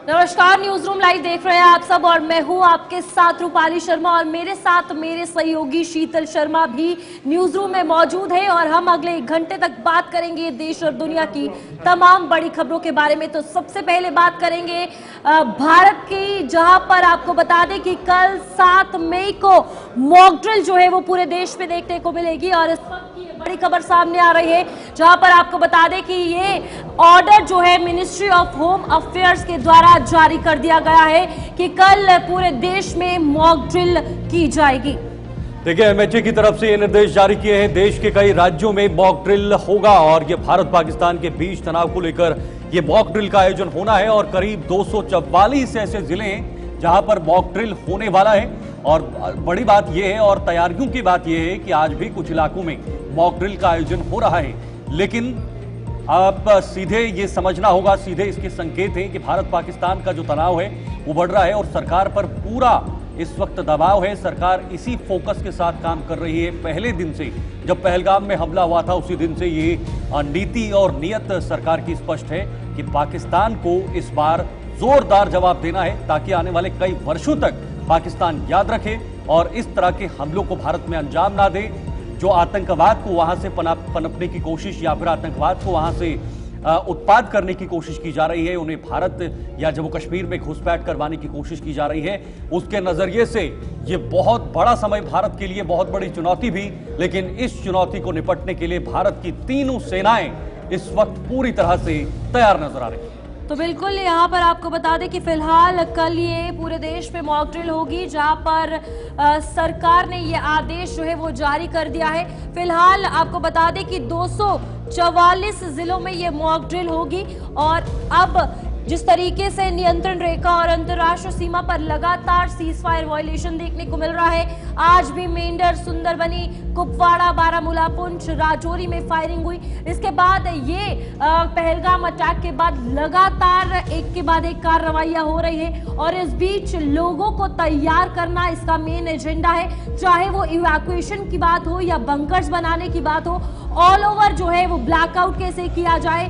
नमस्कार, news room live देख रहे हैं आप सब और मैं हूं आपके साथ रूपाली शर्मा और मेरे साथ मेरे सहयोगी शीतल शर्मा भी न्यूज रूम में मौजूद है और हम अगले 1 घंटे तक बात करेंगे देश और दुनिया की तमाम बड़ी खबरों के बारे में। तो सबसे पहले बात करेंगे भारत की, जहां पर आपको बता दें कि कल 7 मई को मॉक ड्रिल जो है वो पूरे देश में देखने को मिलेगी और इस वक्त की बड़ी खबर सामने आ रही है, जहां पर आपको बता दें कि ये ऑर्डर जो है मिनिस्ट्री ऑफ होम अफेयर्स के द्वारा जारी कर दिया गया है कि कल पूरे देश में मॉक ड्रिल की जाएगी। देखिए, एमएचए की तरफ से ये निर्देश जारी किए हैं। देश के कई राज्यों में मॉक ड्रिल होगा और ये भारत पाकिस्तान के बीच तनाव को लेकर ये मॉक ड्रिल का आयोजन होना है और करीब 244 ऐसे जिले हैं जहां पर मॉक ड्रिल होने वाला है। और बड़ी बात यह है और तैयारियों की बात यह है कि आज भी कुछ इलाकों में मॉक ड्रिल का आयोजन हो रहा है, लेकिन आप सीधे ये समझना होगा, सीधे इसके संकेत हैं कि भारत पाकिस्तान का जो तनाव है वो बढ़ रहा है और सरकार पर पूरा इस वक्त दबाव है। सरकार इसी फोकस के साथ काम कर रही है। पहले दिन से जब पहलगाम में हमला हुआ था उसी दिन से ये नीति और नियत सरकार की स्पष्ट है कि पाकिस्तान को इस बार जोरदार जवाब देना है ताकि आने वाले कई वर्षों तक पाकिस्तान याद रखे और इस तरह के हमलों को भारत में अंजाम ना दे। जो आतंकवाद को वहां से पनपने की कोशिश या फिर आतंकवाद को वहां से उत्पाद करने की कोशिश की जा रही है, उन्हें भारत या जम्मू कश्मीर में घुसपैठ करवाने की कोशिश की जा रही है, उसके नजरिए से ये बहुत बड़ा समय भारत के लिए, बहुत बड़ी चुनौती भी। लेकिन इस चुनौती को निपटने के लिए भारत की तीनों सेनाएं इस वक्त पूरी तरह से तैयार नजर आ रही है। तो बिल्कुल यहाँ पर आपको बता दें कि फिलहाल कल ये पूरे देश में मॉक ड्रिल होगी, जहाँ पर सरकार ने ये आदेश जो है वो जारी कर दिया है। फिलहाल आपको बता दें कि 244 जिलों में ये मॉक ड्रिल होगी और अब जिस तरीके से नियंत्रण रेखा और अंतर्राष्ट्रीय सीमा पर लगातार सीज फायर वायलेशन देखने को मिल रहा है, आज भी मेंढर, सुंदरबनी, कुपवाड़ा, बारामूला, पुंछ, राजौरी में फायरिंग हुई। इसके बाद ये पहलगाम अटैक के बाद लगातार एक के बाद एक कार्रवाइयां हो रही है और इस बीच लोगों को तैयार करना इसका मेन एजेंडा है। चाहे वो इवैक्यूएशन की बात हो या बंकर्स बनाने की बात हो, ऑल ओवर जो है वो ब्लैकआउट कैसे किया जाए,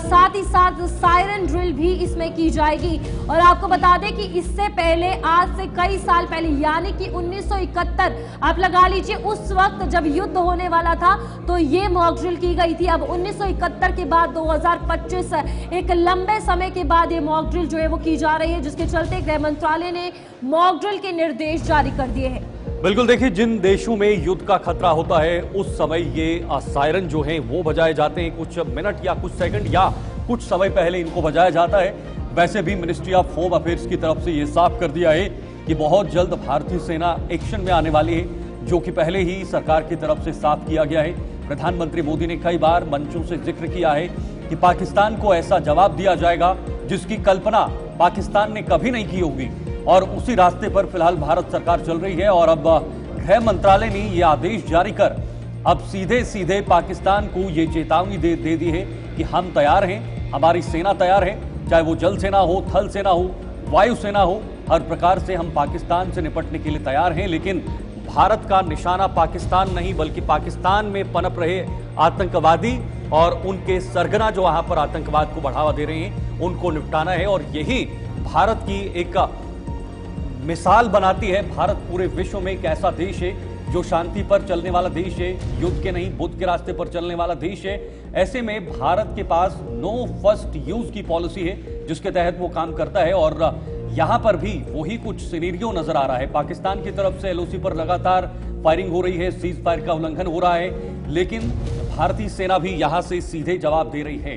साथ ही साथ सायरन ड्रिल भी इसमें की जाएगी। और आपको बता दें कि इससे पहले, आज से कई साल पहले यानी कि 1971, आप लगा लीजिए उस वक्त जब युद्ध होने वाला था तो ये मॉक ड्रिल की गई थी। अब 1971 के बाद 2025 एक लंबे समय के बाद ये मॉक ड्रिल जो है वो की जा रही है, जिसके चलते गृह मंत्रालय ने मॉक ड्रिल के निर्देश जारी कर दिए हैं। बिल्कुल, देखिए, जिन देशों में युद्ध का खतरा होता है उस समय ये सायरन जो हैं वो बजाए जाते हैं, कुछ मिनट या कुछ सेकंड या कुछ समय पहले इनको बजाया जाता है। वैसे भी मिनिस्ट्री ऑफ होम अफेयर्स की तरफ से ये साफ कर दिया है कि बहुत जल्द भारतीय सेना एक्शन में आने वाली है, जो कि पहले ही सरकार की तरफ से साफ किया गया है। प्रधानमंत्री मोदी ने कई बार मंचों से जिक्र किया है कि पाकिस्तान को ऐसा जवाब दिया जाएगा जिसकी कल्पना पाकिस्तान ने कभी नहीं की होगी और उसी रास्ते पर फिलहाल भारत सरकार चल रही है। और अब गृह मंत्रालय ने यह आदेश जारी कर अब सीधे सीधे पाकिस्तान को ये चेतावनी दे दी है कि हम तैयार हैं, हमारी सेना तैयार है, चाहे वो जल सेना हो, थल सेना हो, वायु सेना हो, हर प्रकार से हम पाकिस्तान से निपटने के लिए तैयार हैं। लेकिन भारत का निशाना पाकिस्तान नहीं बल्कि पाकिस्तान में पनप रहे आतंकवादी और उनके सरगना जो वहां पर आतंकवाद को बढ़ावा दे रहे हैं उनको निपटाना है। और यही भारत की एक मिसाल बनाती है। भारत पूरे विश्व में एक ऐसा देश है जो शांति पर चलने वाला देश है, युद्ध के नहीं बुद्ध के रास्ते पर चलने वाला देश है। ऐसे में भारत के पास नो फर्स्ट यूज की पॉलिसी है जिसके तहत वो काम करता है और यहां पर भी वही कुछ सिनेरियो नजर आ रहा है। पाकिस्तान की तरफ से एलओसी पर लगातार फायरिंग हो रही है, सीज फायर का उल्लंघन हो रहा है, लेकिन भारतीय सेना भी यहां से सीधे जवाब दे रही है।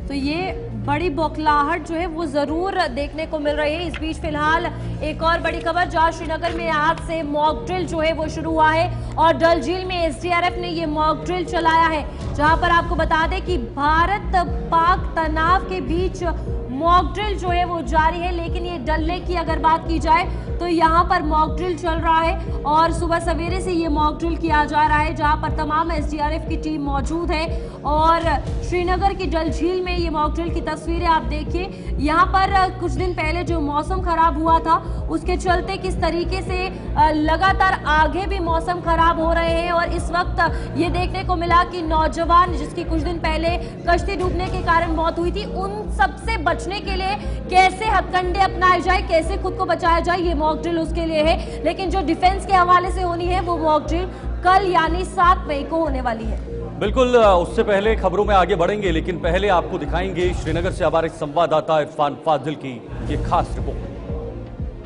तो ये बड़ी बौखलाहट जो है वो जरूर देखने को मिल रही है। इस बीच फिलहाल एक और बड़ी खबर, जहां श्रीनगर में आज से मॉक ड्रिल जो है वो शुरू हुआ है और डल झील में एसडीआरएफ ने ये मॉक ड्रिल चलाया है, जहां पर आपको बता दें कि भारत पाक तनाव के बीच मॉक ड्रिल जो है वो जारी है। लेकिन ये डल लेक की अगर बात की जाए तो यहाँ पर मॉक ड्रिल चल रहा है और सुबह सवेरे से ये मॉक ड्रिल किया जा रहा है, जहाँ पर तमाम एसडीआरएफ की टीम मौजूद है। और श्रीनगर की डल झील में ये मॉक ड्रिल की तस्वीरें आप देखिए। यहाँ पर कुछ दिन पहले जो मौसम खराब हुआ था उसके चलते किस तरीके से लगातार आगे भी मौसम खराब हो रहे हैं और इस वक्त ये देखने को मिला कि नौजवान जिसकी कुछ दिन पहले कश्ती डूबने के कारण मौत हुई थी, उन सबसे बचने बचने के लिए कैसे हथकंडे अपनाए जाए, कैसे खुद को बचाया जाए, ये मॉक ड्रिल उसके लिए है। लेकिन जो डिफेंस के हवाले से होनी है वो मॉक ड्रिल कल यानी 7 मई को होने वाली है। बिल्कुल, उससे पहले खबरों में आगे बढ़ेंगे, लेकिन पहले आपको दिखाएंगे श्रीनगर से हमारे संवाददाता इरफान फाजिल की ये खास रिपोर्ट।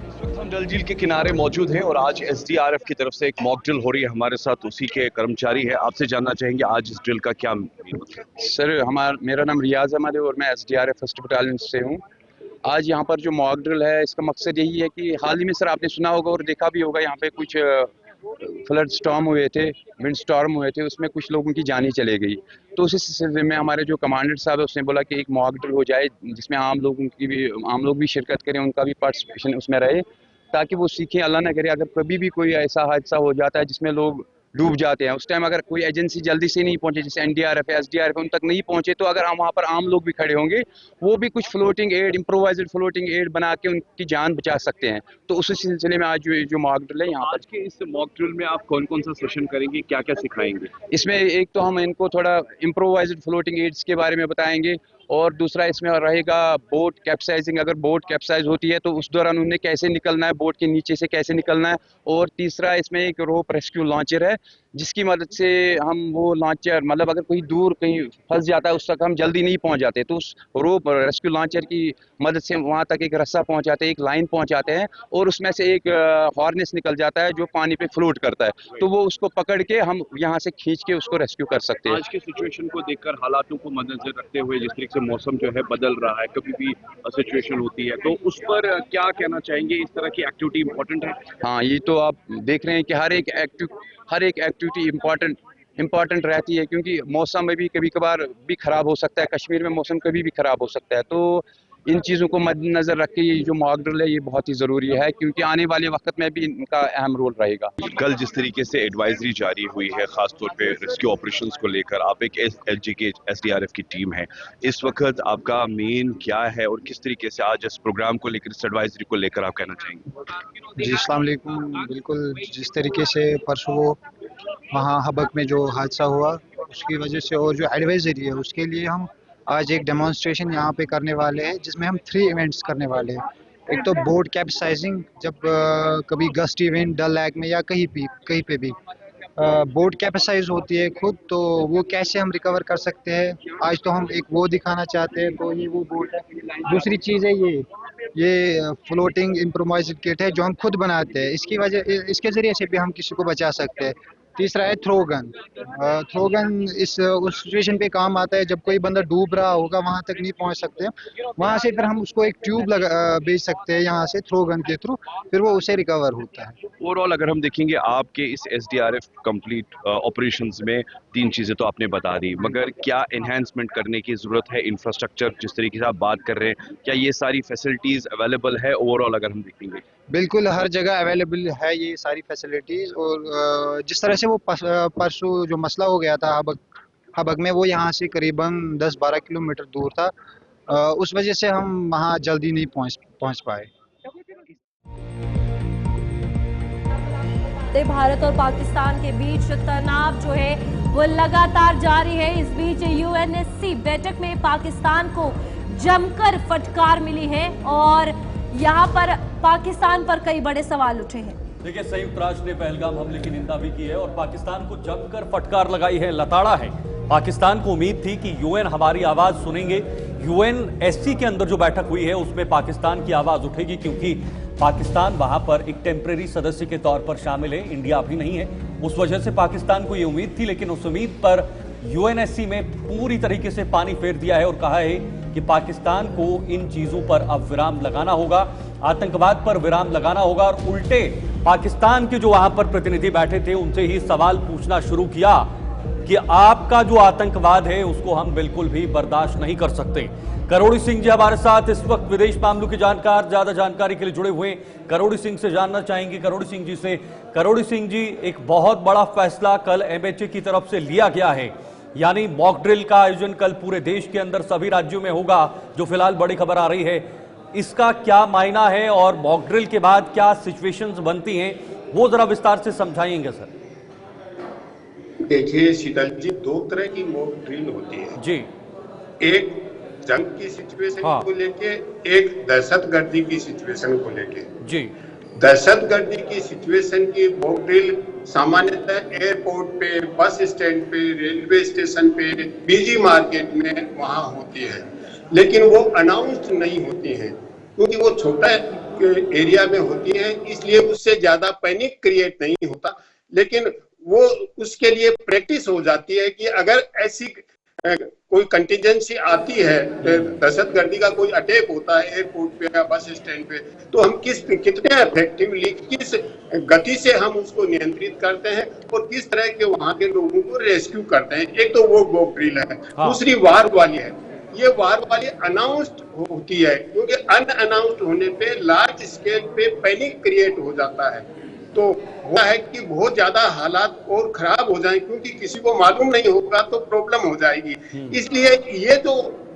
इस वक्त हम डल झील के किनारे मौजूद हैं और आज एसडीआरएफ की तरफ से एक मॉक ड्रिल हो रही है। हमारे साथ उसी के कर्मचारी है, आपसे जानना चाहेंगे आज इस ड्रिल का क्या मतलब है? सर, मेरा नाम रियाज अहमद है और मैं एसडीआरएफ फर्स्ट बटालियन से हूँ। आज यहाँ पर जो मॉक ड्रिल है इसका मकसद यही है कि हाल ही में सर आपने सुना होगा और देखा भी होगा, यहाँ पे कुछ फ्लड स्टॉर्म हुए थे, विंड स्टॉर्म हुए थे, उसमें कुछ लोगों की जान ही चले गई। तो उसी सिलसिले में हमारे जो कमांडेंट साहब है उसने बोला कि एक मॉक ड्रिल हो जाए जिसमें आम लोग भी शिरकत करें, उनका भी पार्टिसिपेशन उसमें रहे, ताकि वो सीखें। अल्लाह ना करे अगर कभी भी कोई ऐसा हादसा हो जाता है जिसमें लोग डूब जाते हैं, उस टाइम अगर कोई एजेंसी जल्दी से नहीं पहुंचे, जैसे एनडीआरएफ है, एसडीआरएफ उन तक नहीं पहुंचे, तो अगर हम वहाँ पर आम लोग भी खड़े होंगे, वो भी कुछ floating aid, improvised floating aid बना के उनकी जान बचा सकते हैं। तो उसी सिलसिले में आज जो मॉक ड्रिल है यहाँ आज के इस मॉक ड्रिल में आप कौन कौन सा सेशन करेंगे, क्या क्या सिखाएंगे? इसमें एक तो हम इनको थोड़ा इम्प्रोवाइज्ड फ्लोटिंग एड्स के बारे में बताएंगे, और दूसरा इसमें रहेगा बोट कैप्साइजिंग। अगर बोट कैप्साइज होती है तो उस दौरान उन्हें कैसे निकलना है, बोट के नीचे से कैसे निकलना है। और तीसरा इसमें एक रोप रेस्क्यू लॉन्चर है जिसकी मदद से हम वो लॉन्चर, मतलब अगर कोई दूर कहीं फंस जाता है उस तक हम जल्दी नहीं पहुंच जाते, तो उस रोप रेस्क्यू लॉन्चर की मदद से वहां तक एक रस्सा पहुंचाते हैं, एक लाइन पहुंचाते हैं, और उसमें से एक हार्नेस निकल जाता है जो पानी पे फ्लोट करता है, तो वो उसको पकड़ के हम यहाँ से खींच के उसको रेस्क्यू कर सकते हैं। आज के सिचुएशन को देखकर, हालातों को मद्देनजर रखते हुए, जिस तरीके से मौसम जो है बदल रहा है, कभी भी सिचुएशन होती है, तो उस पर क्या कहना चाहेंगे? इस तरह की एक्टिविटी इंपॉर्टेंट है? हाँ, ये तो आप देख रहे हैं कि हर एक एक्टिविटी इम्पॉर्टेंट रहती है, क्योंकि मौसम में भी कभी कभार भी खराब हो सकता है, कश्मीर में मौसम कभी भी खराब हो सकता है। तो इन चीज़ों को मद्देनजर रख के ये जो मॉक ड्रिल है ये बहुत ही ज़रूरी है, क्योंकि आने वाले वक्त में भी इनका अहम रोल रहेगा। कल जिस तरीके से एडवाइजरी जारी हुई है, खासतौर पे रेस्क्यू ऑपरेशंस को लेकर, आप एक एलजी के एसडीआरएफ की टीम है, इस वक्त आपका मेन क्या है और किस तरीके से आज इस प्रोग्राम को लेकर, इस एडवाइजरी को लेकर आप कहना चाहेंगे? जी, अस्सलाम वालेकुम। बिल्कुल, जिस तरीके से परसों वहाँ हबक में जो हादसा हुआ उसकी वजह से और जो एडवाइजरी है उसके लिए हम आज एक डेमोन्स्ट्रेशन यहाँ पे करने वाले हैं, जिसमें हम 3 इवेंट्स करने वाले हैं। एक तो बोट कैप्साइजिंग, जब कभी गस्ट इवेंट डल लेक में या कहीं पे भी बोट कैप्साइज होती है खुद, तो वो कैसे हम रिकवर कर सकते हैं, आज तो हम एक वो दिखाना चाहते हैं। तो ये वो बोट है। दूसरी चीज़ है ये फ्लोटिंग इम्प्रोवाइज्ड किट है जो हम खुद बनाते हैं, इसके ज़रिए से भी हम किसी को बचा सकते हैं। तीसरा है थ्रो गन उस सिचुएशन पे काम आता है जब कोई बंदा डूब रहा होगा, वहां तक नहीं पहुंच सकते, वहां से फिर हम उसको एक ट्यूब भेज सकते हैं यहाँ से थ्रो गन के थ्रू, फिर वो उसे रिकवर होता है। ओवरऑल अगर हम देखेंगे आपके इस एसडीआरएफ कंप्लीट ऑपरेशंस में 3 चीज़ें तो आपने बता दी, मगर क्या एनहांसमेंट करने की ज़रूरत है? इंफ्रास्ट्रक्चर जिस तरीके से आप बात कर रहे हैं, क्या ये सारी फैसिलिटीज़ अवेलेबल है ओवरऑल अगर हम देखेंगे? बिल्कुल, हर जगह अवेलेबल है ये सारी फैसिलिटीज़। और जिस तरह से वो परसों जो मसला हो गया था हबक में, वो यहाँ से करीबन 10-12 किलोमीटर दूर था, उस वजह से हम वहाँ जल्दी नहीं पहुँच पाए। भारत और पाकिस्तान के बीच तनाव जो है वो लगातार जारी है। इस बीच यूएनएससी बैठक में पाकिस्तान को जमकर फटकार मिली है और यहाँ पर पाकिस्तान पर कई बड़े सवाल उठे हैं। देखिए, संयुक्त राष्ट्र ने पहलगाम हमले की निंदा भी की है और पाकिस्तान को जमकर फटकार लगाई है, लताड़ा है। पाकिस्तान को उम्मीद थी कि यूएन हमारी आवाज सुनेंगे, यूएनएससी के अंदर जो बैठक हुई है उसमें पाकिस्तान की आवाज उठेगी, क्योंकि पाकिस्तान वहां पर एक टेम्परेरी सदस्य के तौर पर शामिल है, इंडिया अभी नहीं है। उस वजह से पाकिस्तान को ये उम्मीद थी, लेकिन उस उम्मीद पर यूएनएससी में पूरी तरीके से पानी फेर दिया है और कहा है कि पाकिस्तान को इन चीजों पर अब विराम लगाना होगा, आतंकवाद पर विराम लगाना होगा। और उल्टे पाकिस्तान के जो वहां पर प्रतिनिधि बैठे थे उनसे ही सवाल पूछना शुरू किया कि आपका जो आतंकवाद है उसको हम बिल्कुल भी बर्दाश्त नहीं कर सकते। करोड़ी सिंह जी हमारे साथ इस वक्त विदेश मामलों के जानकार, ज्यादा जानकारी के लिए जुड़े हुए। करोड़ी सिंह से जानना चाहेंगे, करोड़ी सिंह जी से। करोड़ी सिंह जी, एक बहुत बड़ा फैसला कल एमएचए की तरफ से लिया गया है, यानी मॉक ड्रिल का आयोजन कल पूरे देश के अंदर सभी राज्यों में होगा, जो फिलहाल बड़ी खबर आ रही है। इसका क्या मायना है और मॉक ड्रिल के बाद क्या सिचुएशंस बनती हैं, वो जरा विस्तार से समझाएंगे सर। देखिए शीतल जी, 2 तरह की मॉक ड्रिल होती है जी। एक जंग की सिचुएशन हाँ। को लेके, एक दहशतगर्दी की सिचुएशन को लेके। जी दहशतगर्दी की सिचुएशन की मॉक ड्रिल सामान्यतः एयरपोर्ट पे, बस स्टैंड पे, रेलवे स्टेशन पे, बीजी मार्केट में वहां होती है, लेकिन वो अनाउंस्ड नहीं होती हैं क्योंकि वो छोटा एरिया में होती है, इसलिए उससे ज्यादा पैनिक क्रिएट नहीं होता। लेकिन वो उसके लिए प्रैक्टिस हो जाती है कि अगर ऐसी कोई कंटीजेंसी आती है, दहशतगर्दी का कोई अटैक होता है एयरपोर्ट पे या बस स्टैंड पे, तो हम कितने इफेक्टिवली, किस गति से हम उसको नियंत्रित करते हैं और किस तरह के वहां के लोगों को रेस्क्यू करते हैं। एक तो वो मॉक ड्रिल है। हाँ। दूसरी वार वाली है। ये वार वाली अनाउंस्ड होती है क्योंकि अनअनाउंस्ड होने पे लार्ज स्केल पे पैनिक क्रिएट हो जाता है, तो हुआ है कि बहुत ज्यादा हालात और खराब हो जाए क्योंकि किसी को मालूम नहीं होगा तो प्रॉब्लम हो जाएगी। इसलिए ये जो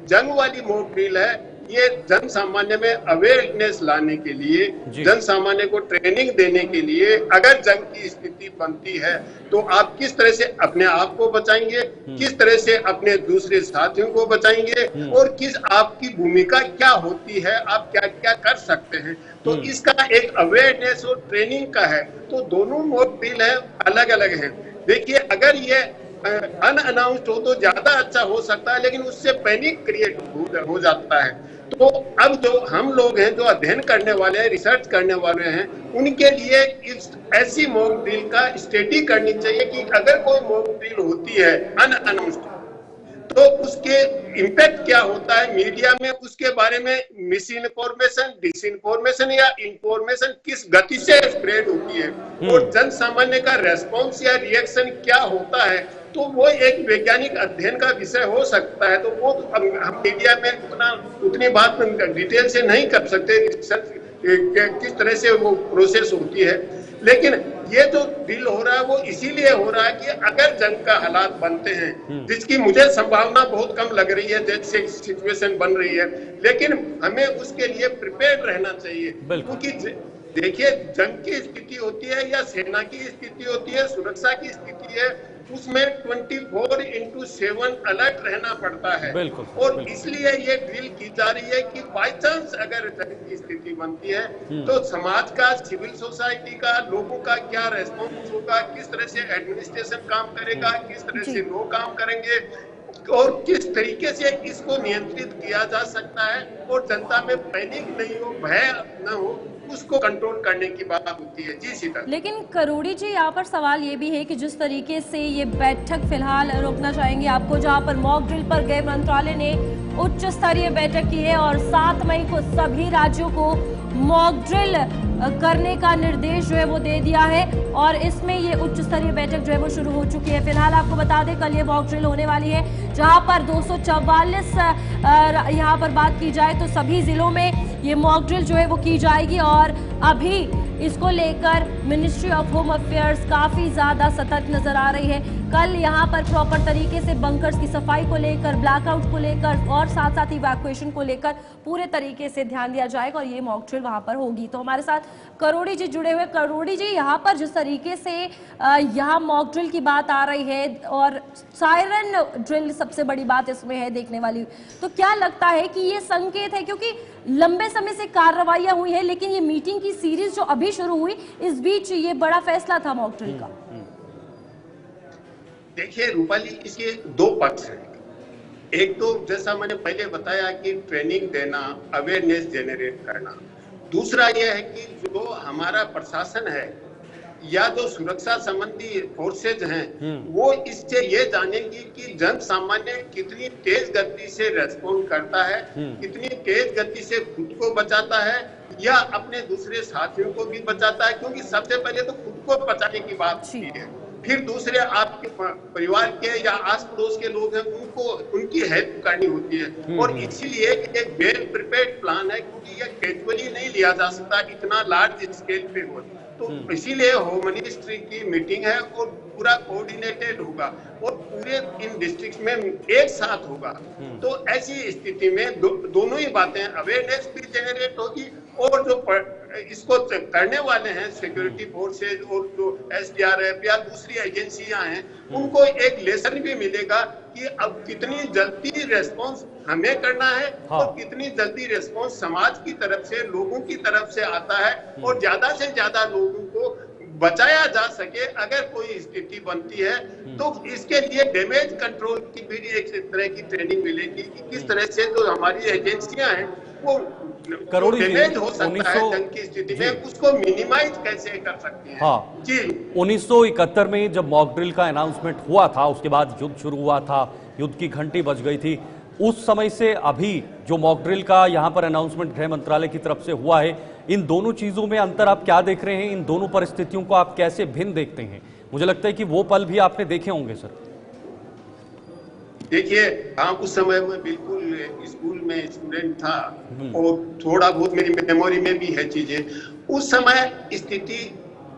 जंग वाली मॉक ड्रिल है, ये जन सामान्य में अवेयरनेस लाने के लिए, जन सामान्य को ट्रेनिंग देने के लिए, अगर जंग की स्थिति बनती है तो आप किस तरह से अपने आप को बचाएंगे, किस तरह से अपने दूसरे साथियों को बचाएंगे और किस आपकी भूमिका क्या होती है, आप क्या क्या कर सकते हैं, तो इसका एक अवेयरनेस और ट्रेनिंग का है। तो दोनों मॉक ड्रिल है, अलग अलग है। देखिए, अगर ये अनअनाउंस्ड हो तो ज्यादा अच्छा हो सकता है, लेकिन उससे पैनिक क्रिएट हो जाता है। तो अब जो हम लोग हैं, जो अध्ययन करने वाले हैं, रिसर्च करने वाले हैं, उनके लिए इस ऐसी मॉक ड्रिल का स्टडी करनी चाहिए कि अगर कोई मॉक ड्रिल होती है अनअनाउंस्ड तो उसके इम्पैक्ट क्या होता है मीडिया में, उसके बारे में मिस इन्फॉर्मेशन, डिसइंफॉर्मेशन या इंफॉर्मेशन किस गति से स्प्रेड होती है और जन सामान्य का रेस्पॉन्स या रिएक्शन क्या होता है। तो वो एक वैज्ञानिक अध्ययन का विषय हो सकता है। तो वो हम मीडिया में उतनी बात डिटेल से नहीं कर सकते, किस तरह से वो प्रोसेस होती है। लेकिन ये जो ड्रिल हो रहा है वो इसीलिए हो रहा है कि अगर जंग का हालात बनते हैं, जिसकी मुझे संभावना बहुत कम लग रही है जैसे सिचुएशन बन रही है, लेकिन हमें उसके लिए प्रिपेयर्ड रहना चाहिए। क्योंकि देखिए, जंग की स्थिति होती है या सेना की स्थिति होती है, सुरक्षा की स्थिति है, उसमें 24/7 अलर्ट रहना पड़ता है। और इसलिए ये ड्रिल की जा रही है कि बाय चांस अगर जंग की स्थिति बनती है तो समाज का, सिविल सोसाइटी का, लोगों का क्या रेस्पॉन्स होगा, किस तरह से एडमिनिस्ट्रेशन काम करेगा, किस तरह से लोग काम करेंगे और किस तरीके से इसको नियंत्रित किया जा सकता है और जनता में पैनिक नहीं हो, भय न हो, उसको कंट्रोल करने की बात होती है। जी शीतल। लेकिन करोड़ी जी, यहाँ पर सवाल ये भी है कि जिस तरीके से ये बैठक फिलहाल रोकना चाहेंगे आपको, जहाँ पर मॉक ड्रिल पर गृह मंत्रालय ने उच्च स्तरीय बैठक की है और 7 मई को सभी राज्यों को मॉक ड्रिल करने का निर्देश जो है वो दे दिया है और इसमें ये उच्च स्तरीय बैठक जो है वो शुरू हो चुकी है। फिलहाल आपको बता दें, कल ये मॉक ड्रिल होने वाली है जहां पर 244 यहाँ पर बात की जाए तो सभी जिलों में ये मॉक ड्रिल जो है वो की जाएगी और अभी इसको लेकर मिनिस्ट्री ऑफ होम अफेयर्स काफी ज्यादा सतर्क नजर आ रही है। कल यहाँ पर प्रॉपर तरीके से बंकर्स की सफाई को लेकर, ब्लैकआउट को लेकर और साथ साथ इवैक्यूएशन को लेकर पूरे तरीके से ध्यान दिया जाएगा और ये मॉक ड्रिल वहां पर होगी। तो हमारे साथ करोड़ी जी जुड़े हुए। करोड़ी जी, यहाँ पर जिस तरीके से यहाँ मॉक ड्रिल की बात आ रही है और सायरन ड्रिल सबसे बड़ी बात इसमें है देखने वाली, तो क्या लगता है कि ये संकेत है, क्योंकि लंबे समय से कार्रवाइयां हुई है लेकिन ये मीटिंग की सीरीज जो अभी शुरू हुई, इस बीच ये बड़ा फैसला था मॉक ड्रिल का। देखिए रूपाली, इसके दो पक्ष हैं। एक तो जैसा मैंने पहले बताया कि ट्रेनिंग देना, अवेयरनेस जनरेट करना। दूसरा यह है कि जो हमारा प्रशासन है या जो सुरक्षा संबंधी फोर्सेज हैं, वो इससे ये जानेंगी कि जन सामान्य कितनी तेज गति से रेस्पॉन्ड करता है, कितनी तेज गति से खुद को बचाता है या अपने दूसरे साथियों को भी बचाता है। क्योंकि सबसे पहले तो खुद को बचाने की बात होती है, फिर दूसरे आपके परिवार के या आस पड़ोस के लोग हैं उनको, उनकी हेल्प करनी होती है। और इसीलिए एक वेल प्रिपेयर्ड प्लान है, क्योंकि ये कैजुअली नहीं लिया जा सकता, इतना लार्ज स्केल पे हो। तो इसीलिए होम मिनिस्ट्री की मीटिंग है और पूरा कोऑर्डिनेटेड होगा और पूरे इन डिस्ट्रिक्ट्स में एक साथ होगा। तो ऐसी स्थिति में दोनों ही बातें, अवेयरनेस भी जनरेट होगी और जो इसको करने वाले हैं सिक्योरिटी फोर्सेज और जो SDRF या दूसरी एजेंसियां हैं, उनको एक लेसन भी मिलेगा कि अब कितनी जल्दी रेस्पॉन्स हमें करना है और कितनी जल्दी रेस्पॉन्स समाज की तरफ से, लोगों की तरफ से आता है और ज्यादा से ज्यादा लोगों को बचाया जा सके। अगर कोई स्थिति बनती है तो इसके लिए डैमेज कंट्रोल की भी एक तरह की ट्रेनिंग मिलेगी कि किस तरह से जो हमारी एजेंसियां हैं वो डैमेज हो सकता है जंग की स्थिति में, उसको मिनिमाइज कैसे कर सकते हैं। हाँ जी, 1971 में जब मॉक ड्रिल का अनाउंसमेंट हुआ था, उसके बाद युद्ध शुरू हुआ था, युद्ध की घंटी बज गई थी। उस समय से अभी जो मॉक ड्रिल का यहाँ पर अनाउंसमेंट गृह मंत्रालय की तरफ से हुआ है, इन दोनों चीजों में अंतर आप क्या देख रहे हैं? इन दोनों परिस्थितियों को आप कैसे भिन्न देखते हैं? मुझे लगता है कि वो पल भी आपने देखे होंगे सर। देखिए, हाँ, उस समय में बिल्कुल स्कूल में स्टूडेंट था और थोड़ा बहुत मेरी मेमोरी में भी है चीजें। उस समय स्थिति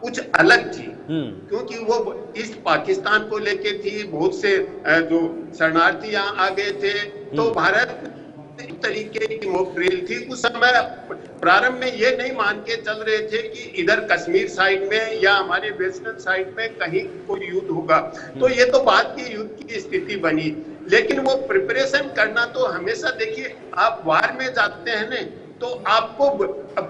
कुछ अलग थी क्योंकि वो इस पाकिस्तान को लेके थी, बहुत से जो शरणार्थी यहाँ आ गए थे, तो भारत इस तरीके की मॉक ड्रिल थी। उस समय प्रारंभ में ये नहीं मान के चल रहे थे कि इधर कश्मीर साइड में या हमारे वेस्टर्न साइड में कहीं कोई युद्ध होगा, तो ये तो बाद की युद्ध की स्थिति बनी। लेकिन वो प्रिपरेशन करना तो हमेशा, देखिए, आप वार में जाते हैं ना, तो आपको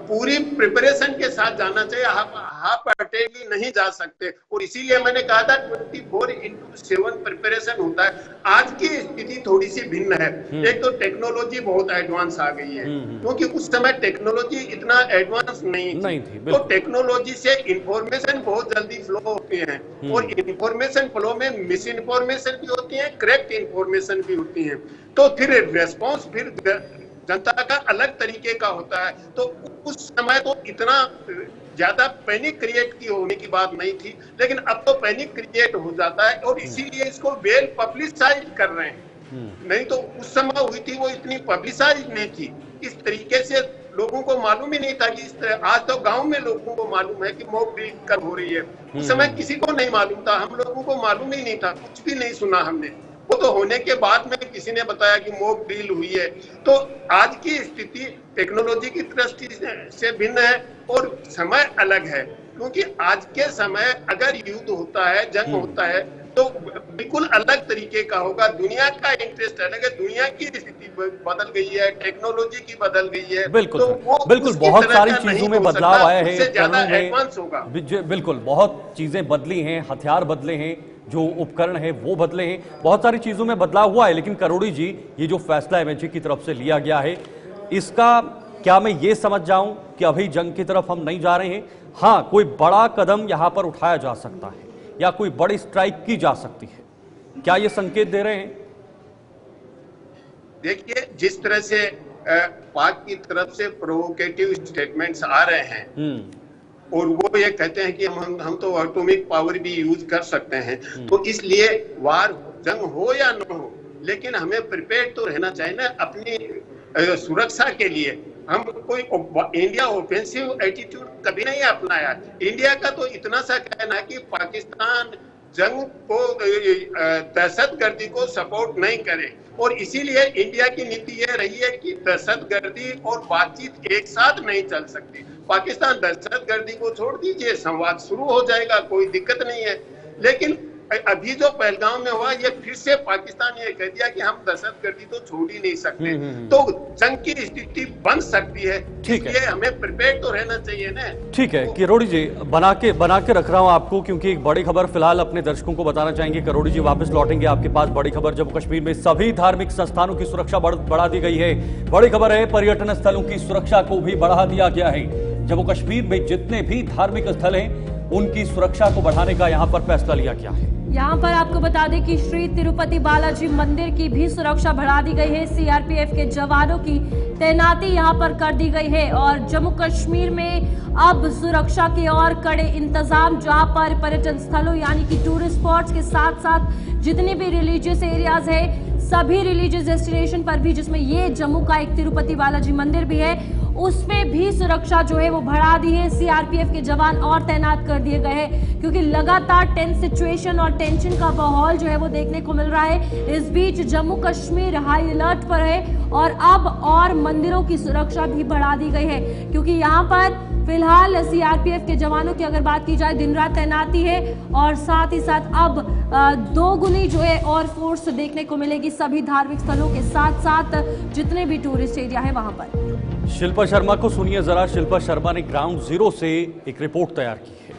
पूरी प्रिपरेशन के साथ जाना चाहिए, हाफ अटेली नहीं जा सकते। और इसीलिए मैंने कहा था 24/7 प्रिपरेशन होता है। आज की स्थिति थोड़ी सी भिन्न है। एक तो टेक्नोलॉजी बहुत एडवांस आ गई है, क्योंकि उस समय टेक्नोलॉजी इतना एडवांस नहीं थी। तो टेक्नोलॉजी से इंफॉर्मेशन बहुत जल्दी फ्लो होती है और इंफॉर्मेशन फ्लो में मिस इन्फॉर्मेशन भी होती है, करेक्ट इंफॉर्मेशन भी होती है। तो फिर रेस्पॉन्स फिर जनता का अलग तरीके का होता है। तो उस समय तो इतना ज्यादा पैनिक क्रिएट की होने की बात नहीं थी, लेकिन अब तो पैनिक क्रिएट हो जाता है और इसीलिए इसको वेल पब्लिसाइज कर रहे हैं। नहीं तो उस समय हुई थी वो इतनी पब्लिसाइज नहीं थी, इस तरीके से लोगों को मालूम ही नहीं था कि इस तरह। आज तो गांव में लोगों को मालूम है कि मॉक ड्रिल कब हो रही है, उस समय किसी को नहीं मालूम था, हम लोगों को मालूम ही नहीं था, कुछ भी नहीं सुना हमने। वो तो होने के बाद में किसी ने बताया कि मॉक ड्रिल हुई है। तो आज की स्थिति टेक्नोलॉजी की दृष्टि से भिन्न है और समय अलग है, क्योंकि आज के समय अगर युद्ध होता है, जंग होता है, तो बिल्कुल अलग तरीके का होगा। दुनिया का इंटरेस्ट अलग है, दुनिया की स्थिति बदल गई है, टेक्नोलॉजी की बदल गई है। बिल्कुल, तो बिल्कुल बहुत सारी चीजों में बदलाव आया है, ज्यादा एडवांस होगा। बिल्कुल बहुत चीजें बदली हैं, हथियार बदले हैं, जो उपकरण है वो बदले हैं, बहुत सारी चीजों में बदलाव हुआ है। लेकिन करोड़ी जी, ये जो फैसला MHA की तरफ से लिया गया है, इसका क्या मैं ये समझ जाऊं कि अभी जंग की तरफ हम नहीं जा रहे हैं? हाँ, कोई बड़ा कदम यहां पर उठाया जा सकता है या कोई बड़ी स्ट्राइक की जा सकती है, क्या ये संकेत दे रहे हैं? देखिए, जिस तरह से पाक की तरफ से प्रोवोकेटिव स्टेटमेंट्स आ रहे हैं और वो ये कहते हैं कि हम तो एटॉमिक पावर भी यूज कर सकते हैं, तो इसलिए वार, जंग हो या न हो, लेकिन हमें प्रिपेयर्ड तो रहना चाहिए ना अपनी सुरक्षा के लिए। हम कोई इंडिया ऑफेंसिव एटीट्यूड कभी नहीं अपनाया। इंडिया का तो इतना सा कहना है कि पाकिस्तान जंग को, दहशतगर्दी को सपोर्ट नहीं करे, और इसीलिए इंडिया की नीति ये रही है कि दहशतगर्दी और बातचीत एक साथ नहीं चल सकती। पाकिस्तान दहशतगर्दी को छोड़ दीजिए, संवाद शुरू हो जाएगा, कोई दिक्कत नहीं है। लेकिन अभी जो पहलगाम में हुआ, ये फिर से पाकिस्तान ये कह दिया कि हम दहशतगर्दी तो छोड़ ही नहीं सकते, तो जंग की स्थिति बन सकती है। इसलिए हमें प्रिपेयर तो रहना चाहिए ना। ठीक है करोड़ी जी, बना के रख रहा हूं आपको, क्योंकि एक बड़ी खबर फिलहाल अपने दर्शकों को बताना चाहेंगे। करोड़ी जी वापस लौटेंगे आपके पास। बड़ी खबर, जम्मू कश्मीर में सभी धार्मिक संस्थानों की सुरक्षा बढ़ा दी गई है। बड़ी खबर है, पर्यटन स्थलों की सुरक्षा को भी बढ़ा दिया गया है। जम्मू कश्मीर में जितने भी धार्मिक स्थल हैं, उनकी सुरक्षा को बढ़ाने का यहां पर फैसला लिया गया है। यहाँ पर आपको बता दें कि श्री तिरुपति बालाजी मंदिर की भी सुरक्षा बढ़ा दी गई है। CRPF के जवानों की तैनाती यहाँ पर कर दी गई है और जम्मू कश्मीर में अब सुरक्षा के और कड़े इंतजाम, जहाँ पर पर्यटन स्थलों यानी कि टूरिस्ट स्पॉट्स के साथ साथ जितने भी रिलीजियस एरियाज है, सभी रिलीजियस डेस्टिनेशन पर भी, जिसमें ये जम्मू का एक तिरुपति बालाजी मंदिर भी है, उसमें भी सुरक्षा जो है वो बढ़ा दी है। सीआरपीएफ के जवान और तैनात कर दिए गए हैं क्योंकि लगातार टेंस सिचुएशन और टेंशन का माहौल जो है वो देखने को मिल रहा है। इस बीच जम्मू कश्मीर हाई अलर्ट पर है और अब और मंदिरों की सुरक्षा भी बढ़ा दी गई है क्योंकि यहाँ पर फिलहाल सीआरपीएफ के जवानों की अगर बात की जाए दिन रात तैनाती है और साथ ही साथ अब दोगुनी जो है और फोर्स देखने को मिलेगी सभी धार्मिक स्थलों के साथ साथ जितने भी टूरिस्ट एरिया है वहां पर। शिल्पा शर्मा को सुनिए जरा। शिल्पा शर्मा ने ग्राउंड जीरो से एक रिपोर्ट तैयार की है।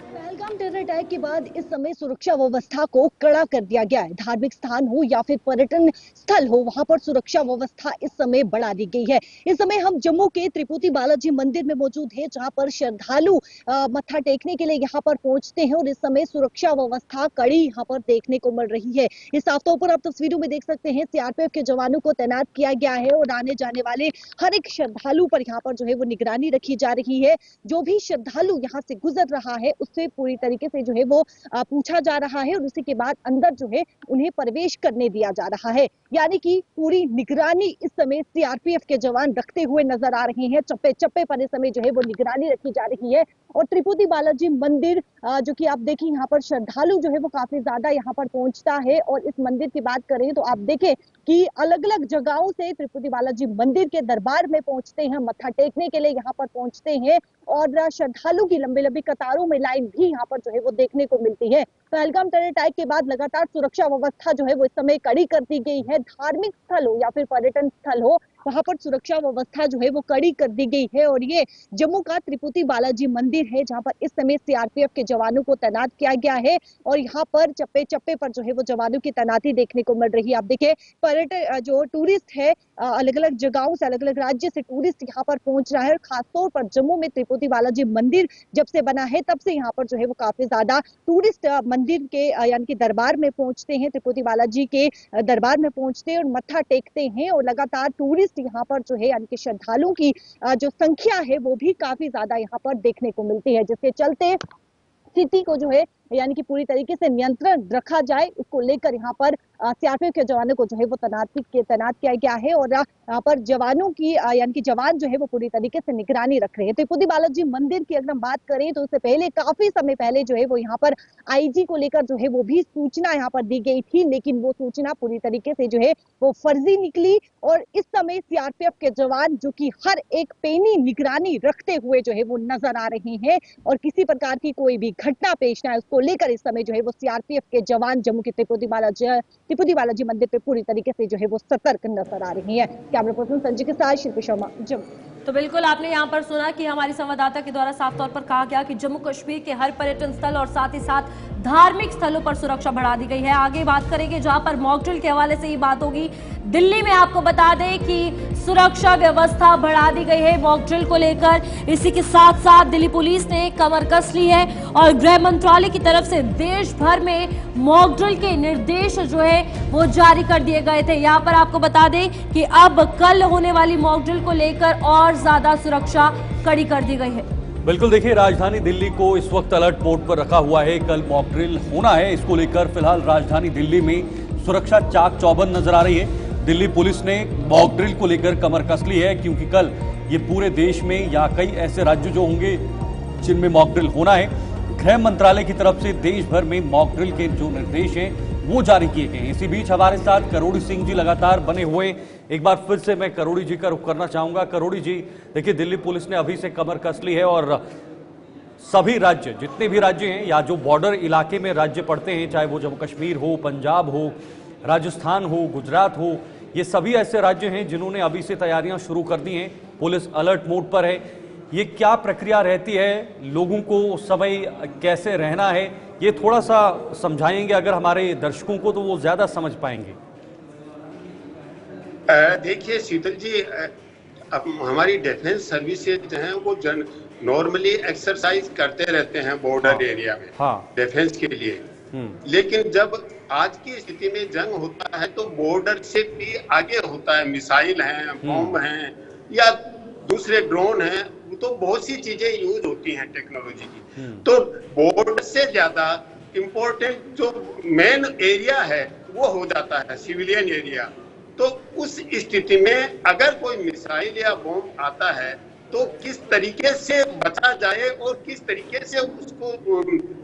पहलगाम टेरर अटैक के बाद इस समय सुरक्षा व्यवस्था को कड़ा कर दिया गया है। धार्मिक स्थान हो या फिर पर्यटन स्थल हो, वहां पर सुरक्षा व्यवस्था इस समय बढ़ा दी गई है। इस समय हम जम्मू के त्रिपुटी बालाजी मंदिर में मौजूद है जहां पर श्रद्धालु मत्था टेकने के लिए यहां पर पहुंचते हैं और इस समय सुरक्षा व्यवस्था कड़ी यहां पर देखने को मिल रही है। इस साफ तौर पर आप तस्वीरों में देख सकते हैं सीआरपीएफ के जवानों को तैनात किया गया है और आने जाने वाले हर एक श्रद्धालु पर यहाँ पर जो है वो निगरानी रखी जा रही है। जो भी श्रद्धालु यहाँ से गुजर रहा है उससे पूरी तरीके से जो है वो पूछा जा रहा है और उसी के बाद अंदर जो है उन्हें प्रवेश करने दिया जा रहा है। यानी कि पूरी निगरानी इस समय सीआरपीएफ के जवान रखते हुए नजर आ रहे हैं। चप्पे चप्पे पर इस समय जो है वो निगरानी रखी जा रही है और त्रिपुटी बालाजी मंदिर जो कि आप देखिए यहाँ पर श्रद्धालु जो है वो काफी ज्यादा यहाँ पर पहुंचता है और इस मंदिर की बात करें तो आप देखें कि अलग अलग जगहों से त्रिपुटी बालाजी मंदिर के दरबार में पहुंचते हैं, मत्था टेकने के लिए यहाँ पर पहुंचते हैं और श्रद्धालु की लंबी लंबी कतारों में लाइन भी यहाँ पर जो है वो देखने को मिलती है। पहलगाम टेरर अटैक के बाद लगातार सुरक्षा व्यवस्था जो है वो इस समय कड़ी कर दी गई है। धार्मिक स्थल हो या फिर पर्यटन स्थल हो, वहां पर सुरक्षा व्यवस्था जो है वो कड़ी कर दी गई है और ये जम्मू का त्रिपुटी बालाजी मंदिर है जहां पर इस समय सीआरपीएफ के जवानों को तैनात किया गया है और यहाँ पर चप्पे चप्पे पर जो है वो जवानों की तैनाती देखने को मिल रही है। आप देखिए पर्यटन जो टूरिस्ट है अलग अलग जगहों से, अलग अलग राज्य से टूरिस्ट यहाँ पर पहुंच रहा है और खासतौर पर जम्मू में त्रिपुटी बालाजी मंदिर जब से बना है तब से यहाँ पर जो है वो काफी ज्यादा टूरिस्ट मंदिर के यानी कि दरबार में पहुंचते हैं, त्रिपुटी बालाजी के दरबार में पहुंचते हैं और मत्था टेकते हैं और लगातार टूरिस्ट यहाँ पर जो है यानी कि श्रद्धालुओं की जो संख्या है वो भी काफी ज्यादा यहाँ पर देखने को मिलती है, जिसके चलते स्थिति को जो है यानी कि पूरी तरीके से नियंत्रण रखा जाए इसको लेकर यहाँ पर सीआरपीएफ के जवानों को जो है वो तैनात किया गया है और यहाँ पर जवानों की यानी कि जवान जो है वो पूरी तरीके से निगरानी रख रहे हैं। त्रिपुटी बालाजी मंदिर की अगर हम बात करें तो उससे पहले काफी समय पहले जो है वो यहाँ पर आईजी को लेकर जो है वो भी सूचना यहाँ पर दी गई थी, लेकिन वो सूचना पूरी तरीके से जो है वो फर्जी निकली और इस समय सीआरपीएफ के जवान जो कि हर एक पैनी निगरानी रखते हुए जो है वो नजर आ रहे हैं और किसी प्रकार की कोई भी घटना पेश ना है उसको लेकर इस समय जो है वो सीआरपीएफ के जवान जम्मू के त्रिपुटी बालाजी मंदिर पे पूरी तरीके से जो है वो सतर्क नजर आ रही है। कैमरा पर्सन संजय के साथ शिल्पी शर्मा, जम्मू। तो बिल्कुल आपने यहाँ पर सुना कि हमारी संवाददाता के द्वारा साफ तौर पर कहा गया कि जम्मू कश्मीर के हर पर्यटन स्थल और साथ ही साथ धार्मिक स्थलों पर सुरक्षा बढ़ा दी गई है। आगे बात करेंगे जहां पर मॉक ड्रिल के हवाले से ही बात होगी। दिल्ली में आपको बता दें कि सुरक्षा व्यवस्था बढ़ा दी गई है मॉक ड्रिल को लेकर। इसी के साथ साथ दिल्ली पुलिस ने कमर कस ली है और गृह मंत्रालय की तरफ से देश भर में मॉक ड्रिल के निर्देश जो है वो जारी कर दिए गए थे। यहाँ पर आपको बता दें कि अब कल होने वाली मॉक ड्रिल को लेकर और ज्यादा सुरक्षा कड़ी कर दी गई है। बिल्कुल, देखिए राजधानी दिल्ली को इस वक्त अलर्ट मोड पर रखा हुआ है। कल मॉक ड्रिल होना है, इसको लेकर फिलहाल राजधानी दिल्ली में सुरक्षा चाक चौबंद नजर आ रही है। दिल्ली पुलिस ने मॉक ड्रिल को लेकर कमर कस ली है क्योंकि कल ये पूरे देश में या कई ऐसे राज्य जो होंगे जिनमें मॉक ड्रिल होना है, गृह मंत्रालय की तरफ से देश भर में मॉक ड्रिल के जो निर्देश हैं वो जारी किए गए हैं। इसी बीच हमारे साथ करोड़ी सिंह जी लगातार बने हुए। एक बार फिर से मैं करोड़ी जी का रुख करना चाहूंगा। करोड़ी जी, देखिए दिल्ली पुलिस ने अभी से कमर कस ली है और सभी राज्य, जितने भी राज्य हैं या जो बॉर्डर इलाके में राज्य पड़ते हैं, चाहे वो जम्मू कश्मीर हो, पंजाब हो, राजस्थान हो, गुजरात हो, ये सभी ऐसे राज्य हैं जिन्होंने अभी से तैयारियां शुरू कर दी हैं। पुलिस अलर्ट मोड पर है। ये क्या प्रक्रिया रहती है, लोगों को उस समय कैसे रहना है, ये थोड़ा सा समझाएंगे अगर हमारे दर्शकों को, तो वो ज्यादा समझ पाएंगे। देखिए शीतल जी, अब हमारी डिफेंस सर्विसेज हैं वो नॉर्मली एक्सरसाइज करते रहते हैं बॉर्डर एरिया में डिफेंस के लिए, लेकिन जब आज की स्थिति में जंग होता है तो बॉर्डर से भी आगे होता है। मिसाइल हैं, बॉम्ब हैं या दूसरे ड्रोन हैं, तो बहुत सी चीजें यूज होती हैं टेक्नोलॉजी की। तो बॉर्डर से ज्यादा इम्पोर्टेंट जो मेन एरिया है वो हो जाता है सिविलियन एरिया। तो उस स्थिति में अगर कोई मिसाइल या बम आता है तो किस तरीके से बचा जाए और किस तरीके से उसको